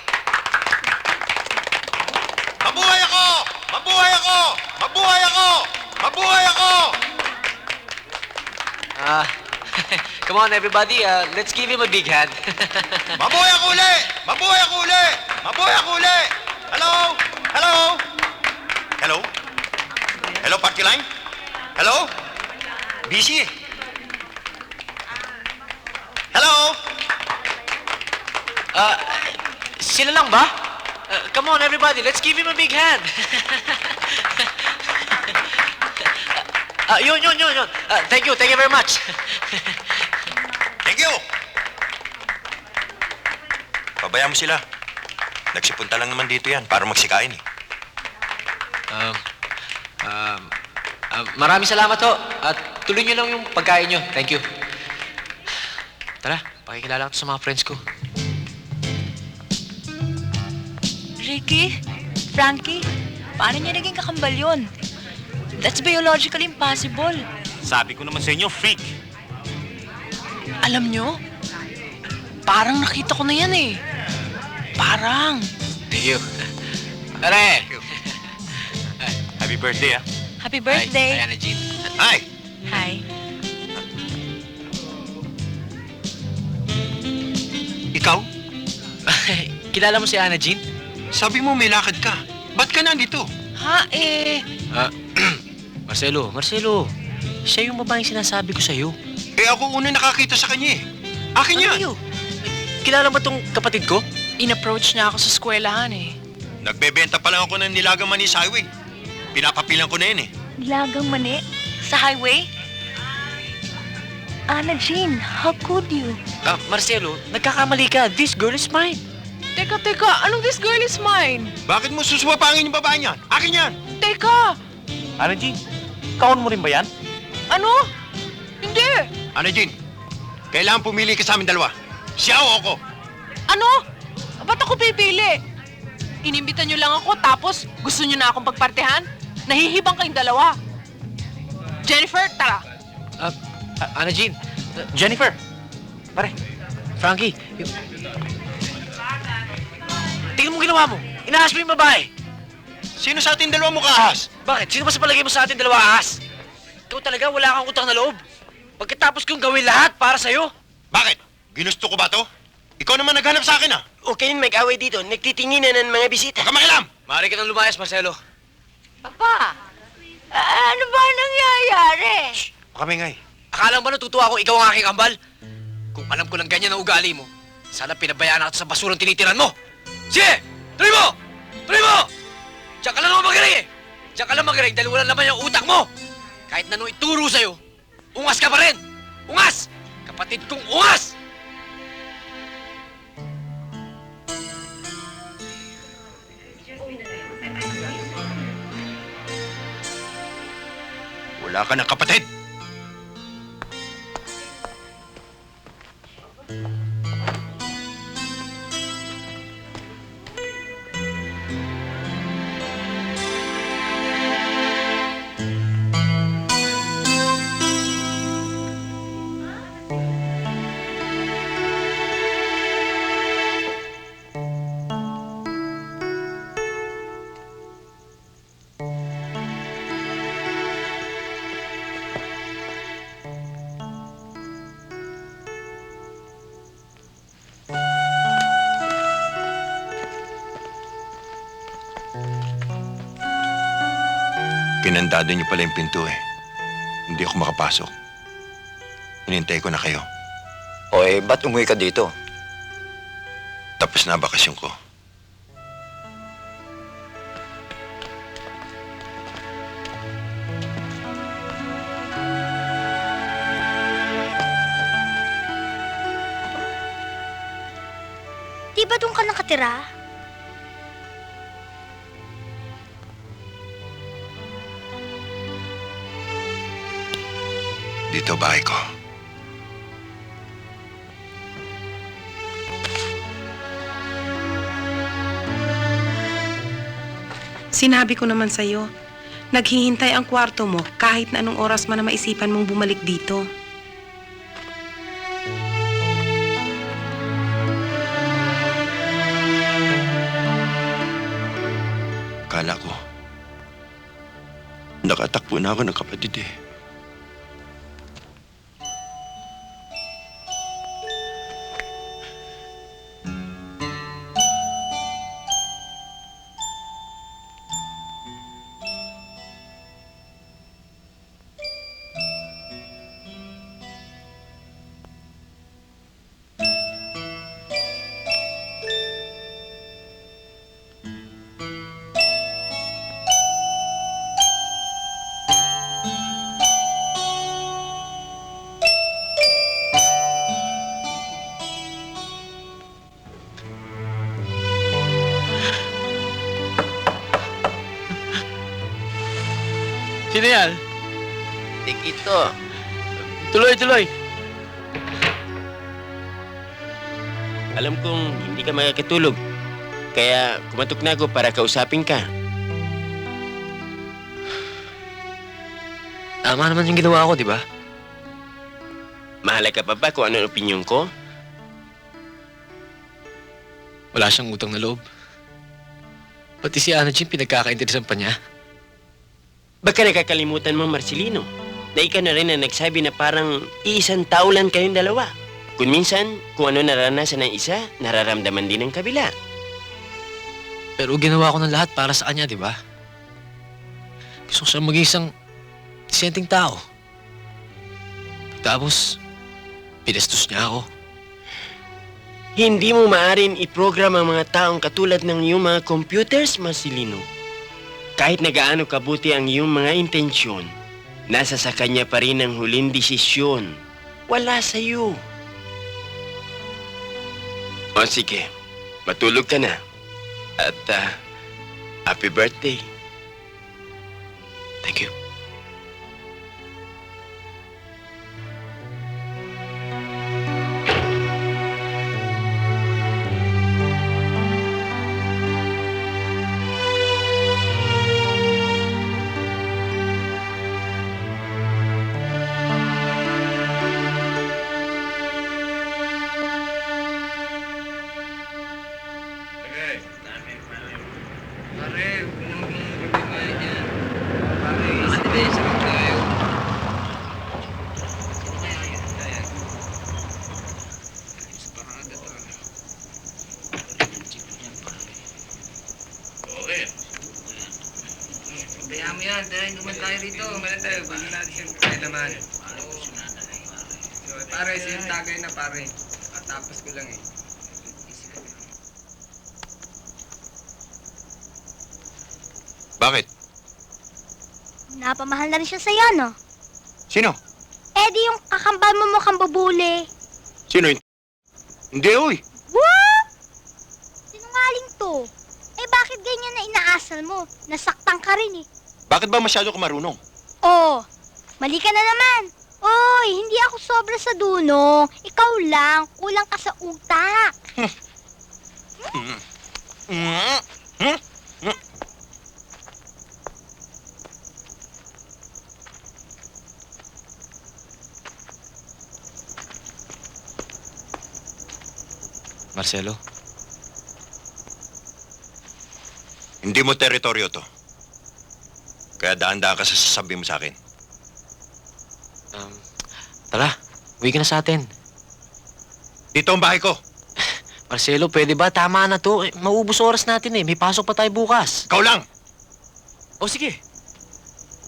Mabuhay ako! Mabuhay ako! Mabuhay ako! Mabuhay ako! Come on everybody, let's give him a big hand. Mabuhay ako uli! Mabuhay ako uli! Mabuhay ako uli! Hello? Hello? Hello? Hello, party line? Hello? Busy eh. Hello? Sila lang ba? Come on everybody, let's give him a big hand. Yun. Thank you very much. Thank you! Pabayaan mo sila. Nagsipunta lang naman dito yan para magsikain eh. Maraming salamat ho. At tuloy nyo lang yung pagkain nyo. Thank you. Tara, pakikilala ko sa mga friends ko. Ricky, Frankie, paano niya naging kakambal yun? That's biologically impossible. Sabi ko naman sa inyo, freak. Alam nyo, parang nakita ko na yan eh. Parang. Thank you. Pare! Happy birthday, ah. Happy birthday. Hi, Ana Jean. Hi! Hi. Ikaw? Kilala mo si Ana Jean? Sabi mo may lakad ka. Ba't ka nandito? Ha, Marcelo, siya yung babaeng sinasabi ko sa'yo. Eh ako una nakakita sa kanya eh. Akin yan. Kilala mo tong kapatid ko? in-approach niya ako sa eskwelahan eh. Nagbebenta pa lang ako ng nilagang mani sa highway. Pinapapilan ko na yun eh. Nilagang mani? Sa highway? Ana Jean, how could you? Marcelo, nagkakamali ka. This girl is mine. Teka, anong this girl is mine? Bakit mo suswapangin yung babae niyan? Akin yan! Teka! Ano, Jean? Kaon mo rin ba yan? Ano? Hindi! Ano, Jean? Kailangan pumili ka sa amin dalawa. Siya o ako? Ano? Ba't ako pipili? Inimbitan niyo lang ako tapos gusto niyo na akong pagpartehan? Nahihibang kayong dalawa. Jennifer, tara! Ana Jean. Jennifer! Pare. Frankie. Tingnan mo ginawa mo. Inahas mo yung babae. Sino sa ating dalawa mo kaahas? Bakit? Sino ba sa palagay mo sa atin dalawa ahas? Ikaw talaga wala kang utang na loob. Pagkatapos kong gawin lahat para sa'yo. Bakit? Ginusto ko ba to? Ikaw naman naghanap sa akin ah. Okay, mag-away dito. Nagtitinginan ng mga bisita. Huwag ka makialam! Maaari ka nang lumayas, Marcelo. Papa, ano ba nangyayari? Baka may ngay. Akala mo ba natutuwa kung ikaw ang aking kambal? Kung alam ko lang ganyan ang ugali mo, sana pinabayaan ako sa basurang tinitiran mo. Sige! Tuloy mo! Tuloy mo! Diyan ka lang naman magaling eh! Diyan ka lang magaling dahil wala naman yung utak mo! Kahit na nung ituro sa'yo, ungas ka pa rin! Ungas! Kapatid kong ungas! Wala ka ng kapatid. Pinandado niyo pala yung pinto eh. Hindi ako makapasok. Hinintay ko na kayo. O ba't umuwi ka dito? Tapos na bakasyon ko. Di ba doon ka nakatira? Dito bahay ko. Sinabi ko naman sa'yo, naghihintay ang kwarto mo kahit na anong oras man na maisipan mong bumalik dito. Kala ko, nakatakbo na ako ng kapatid eh. Sino yan? Tikito. Tuloy. Alam kong hindi ka makakatulog. Kaya kumatok na ako para kausapin ka. Tama naman yung ginawa ko, di ba? Mahalaga pa ba kung ano ang opinyon ko? Wala siyang utang na loob. Pati si Ana Jean pinagkakainteresan pa niya. Baka nakakalimutan mo, Marcelino, na ikaw na rin ang nagsabi na parang iisang tao lang kayong dalawa. Kung minsan, kung ano naranasan ng isa, nararamdaman din ng kabila. Pero ginawa ko ng lahat para sa kanya, di ba? Gusto ko siya maging isang disenteng tao. Tapos, pinastos niya ako. Hindi mo maaaring i-program ang mga taong katulad ng iyong mga computers, Marcelino. Kahit na gaano kabuti ang iyong mga intensyon, nasa sa kanya pa rin ang huling desisyon. Wala sa iyo. O sige, matulog ka na. At happy birthday. Thank you. Bayaan mo yan, dahil naman tayo rito. Umalan tayo, bago natin siyang kaya naman. So, pare, siya yung tagay na pare. At tapos ko lang eh. Bakit? Napamahal na rin siya sa'yo, no? Sino? Eh di yung kakambal mo mukhang bubuli. Sino yun? Hindi, uy. What? Sinungaling to. Eh bakit ganyan na inaasal mo? Nasaktan ka rin eh. Bakit ba masyado ka marunong? Oh, mali ka na naman. Oy, hindi ako sobra sa dunong. Ikaw lang, kulang ka sa utak. Marcelo, Hindi mo teritoryo to. Kaya daan-daan ka sa sasabi mo sa akin. tara, uwi ka na sa atin. Dito ang bahay ko. Marcelo, pwede ba? Tama na to. Maubos oras natin eh. May pasok pa tayo bukas. Ikaw lang! O sige.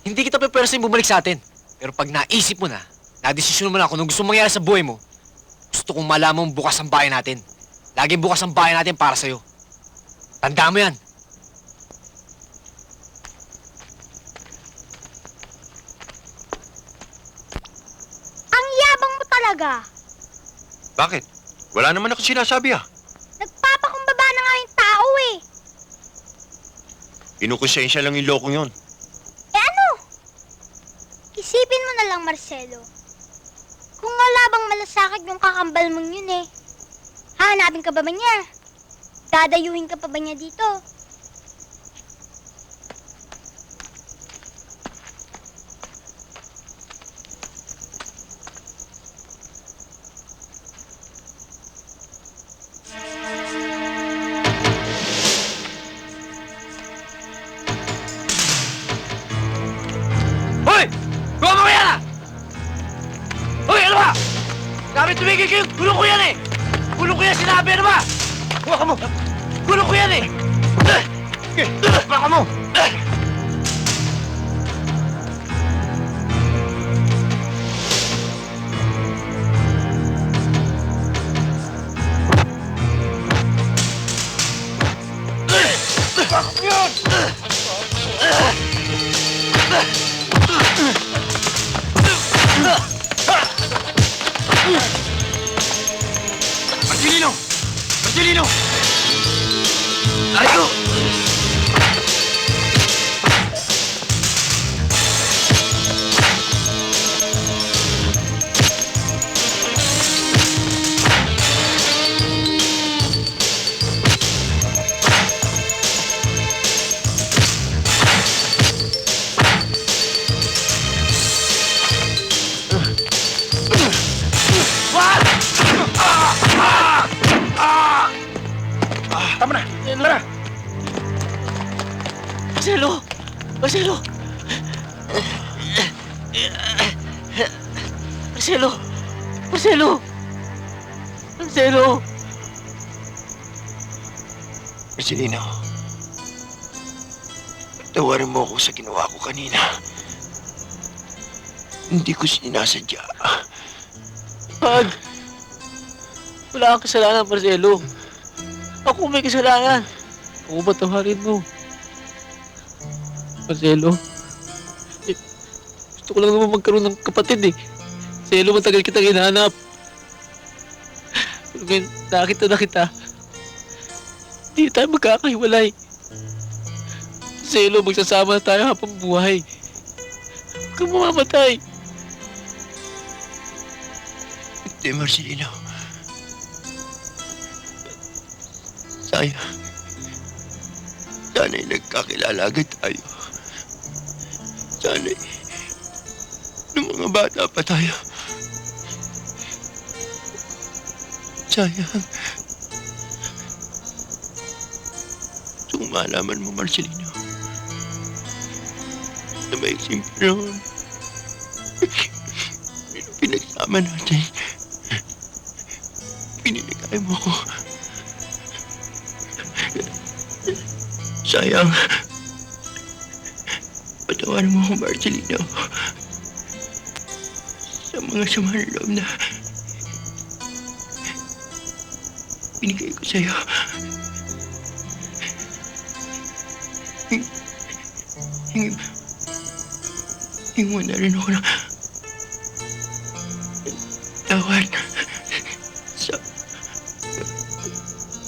Hindi kita pwede bumalik sa atin. Pero pag naisip mo na, Nadesisyon mo na kung anong gusto mangyari sa buhay mo. Gusto kong malaman mong bukas ang bahay natin. Laging bukas ang bahay natin para sa'yo. Tandaan mo yan. Ang yabang mo talaga. Bakit? Wala naman ako sinasabi ah. Nagpapakumbaba na nga yung tao eh. Inukonsensya lang yung lokong yon. Eh ano? Isipin mo na lang, Marcelo. Kung wala bang malasakit yung kakambal mong yun eh. Hahanapin ka ba niya? Dadayuhin ka pa ba niya dito? Hoy! Gawa mo yan ah! Hoy, ano ba? Sabi tumigil kayo, gulong ko yan eh! Gulong ko yan sinabi, ano ba? Huwag ka mo! Gulong ko yan eh! Baka mo! Marcelino! Marcelino! Aray ko! Tama na! Tara! Marcelo! Marcelo! Marcelo! Marcelo! Marcelo! Marcelino, tawarin mo ako sa ginawa ko kanina. Hindi ko sinasadya. Pag! Wala kang kasalanan, Marcelo. Ako may kasalanan. Ako patawarin mo. Marcelo, gusto ko lang naman magkaroon ng kapatid eh. Marcelo, matagal kitang hinahanap. Pero ngayon, nakita na kita. Hindi tayo magkakahiwalay. Marcelo, magsasama na tayo habang buhay. Huwag kang mamamatay. Hindi, Marcelino. Sayang. Sana'y nagkakilala agad tayo. Sana'y nung mga bata pa tayo. Sayang. Kung malaman mo, Marcelino, na may simplon, pinagsama natin, piniligay mo ko. Sayang. Patawarin mo ako, Marcelino. Sa mga sama ng loob na binigay ko sa'yo. Hingi mo na rin ako ng tawad sa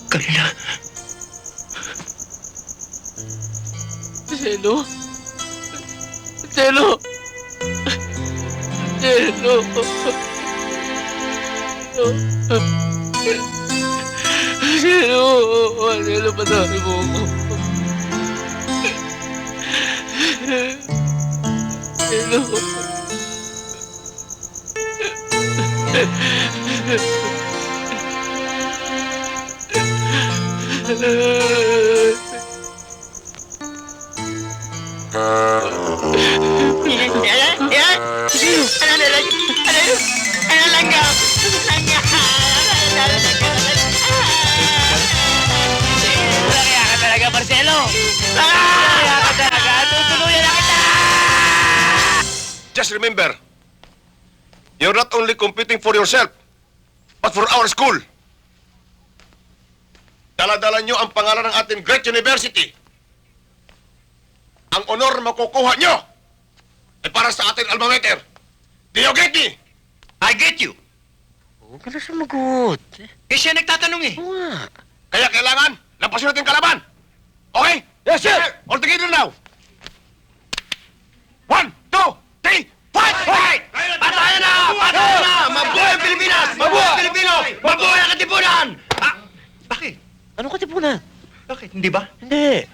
kanila. Marcelo? Marcelo! Marcelo! Marcelo! Marcelo, patawarin mo ako. Marcelo! Just remember, You're not only competing for yourself, but for our school. Dala-dala nyo ang pangalan ng ating great university. Ang honor na makukuha nyo ay para sa ating alma mater. Do you get me? I get you. Huwag ka na sumagot. Eh, siya nagtatanong eh. Kaya kailangan, lampasin natin yung kalaban. Okay? Yes, sir! All together now. 1, 2, 3, fight! Fight! Patayan na! Patayan na! Mabuhay ang Pilipinas! Mabuhay ang Pilipino! Mabuhay ang Katipunan! Bakit? Anong katipunan? Bakit? Hindi ba? Hindi.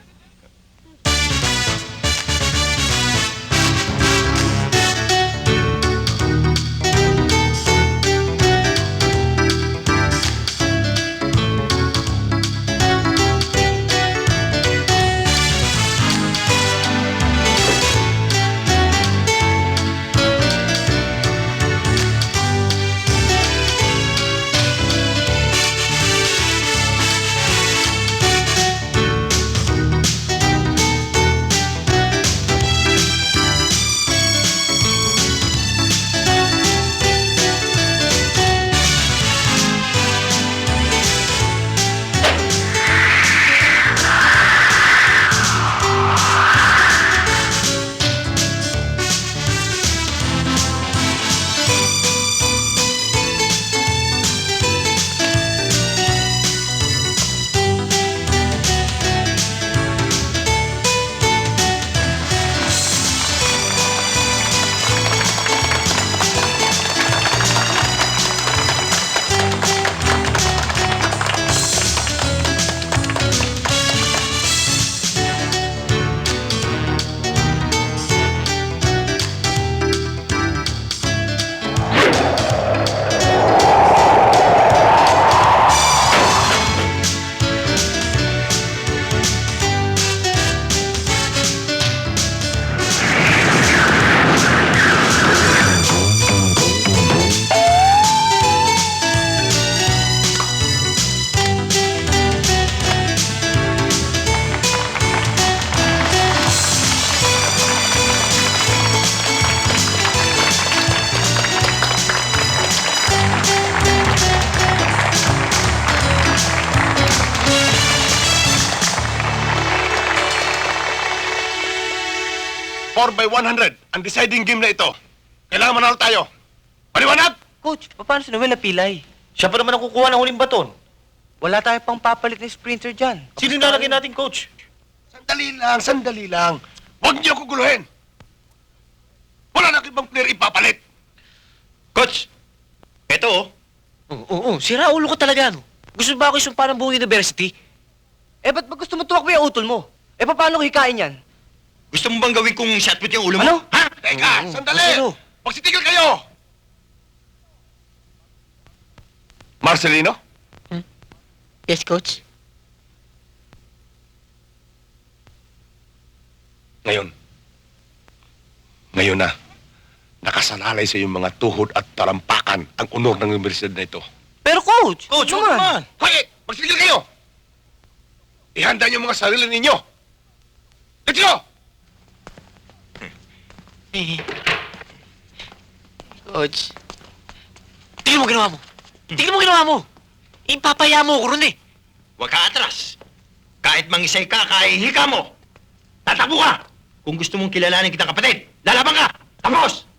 By 100, ang deciding game na ito. Kailangan manalo tayo. Paliwanag! Coach, paano si Noel napilay? Siya pa naman ang kukuha ng huling baton. Wala tayo pang papalit na sprinter dyan. Sino nalagay natin, Coach? Sandali lang. Huwag niyo kuguluhin. Wala na ibang player ipapalit. Coach, eto Oo, sira ulo ko talaga, no? Gusto ba ako isumpa ng buong university? Eh, ba't ba gusto mo tumakbo yung utol mo? Eh, paano ko hikain yan? gusto mo bang gawin kong shotput yung ulo mo? Ano? Ha? Teka, sandali! Magsitigil kayo! Marcelino? Yes, Coach? Ngayon na, nakasalalay sa iyong mga tuhod at talampakan ang honor ng universidad na ito. Pero Coach! Coach, huwag naman! Hoy! Magsigil kayo! Ihanda niyo mga sarili ninyo! Let's go! Coach. Tingnan mo ginawa mo! Tingnan mo ginawa mo! Ipapaya mo ko ron eh! Huwag ka atras. Kahit mangisay ka, kahihika mo. Tatakbo ka! Kung gusto mong kilalanin kitang kapatid, lalaban ka! Tapos!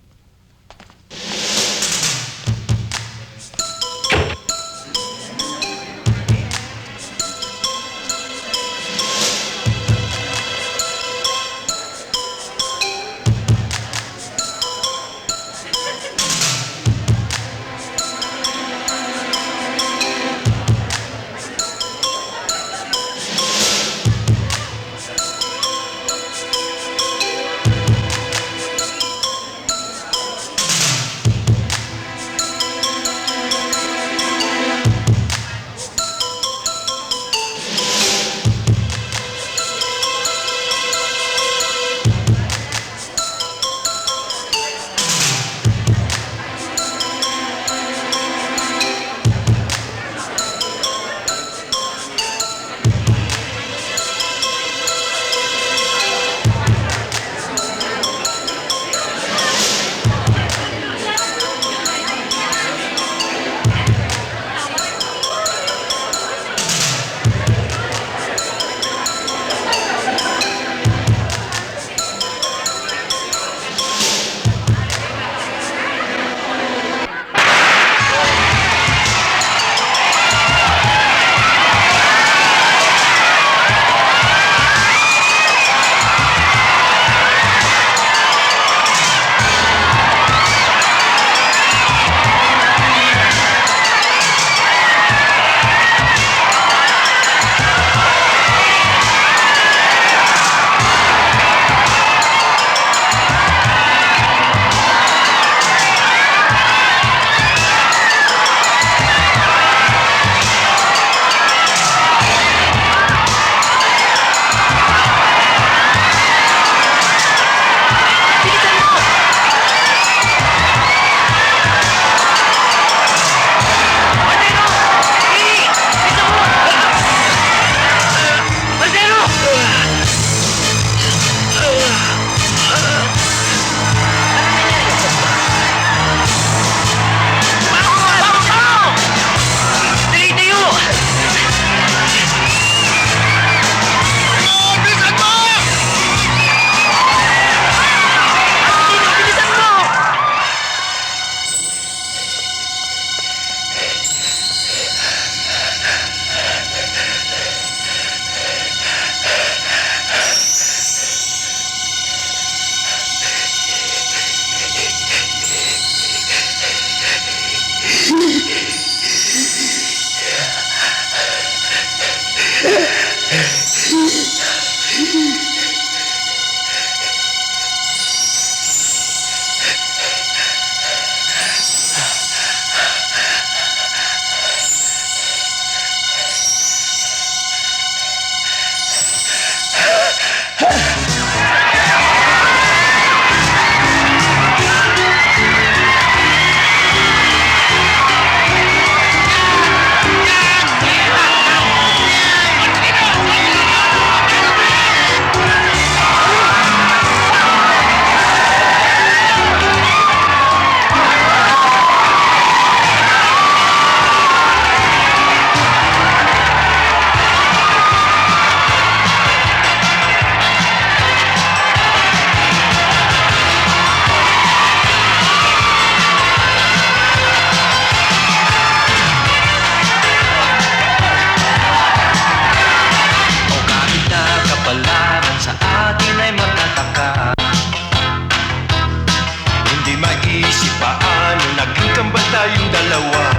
tayong dalawa.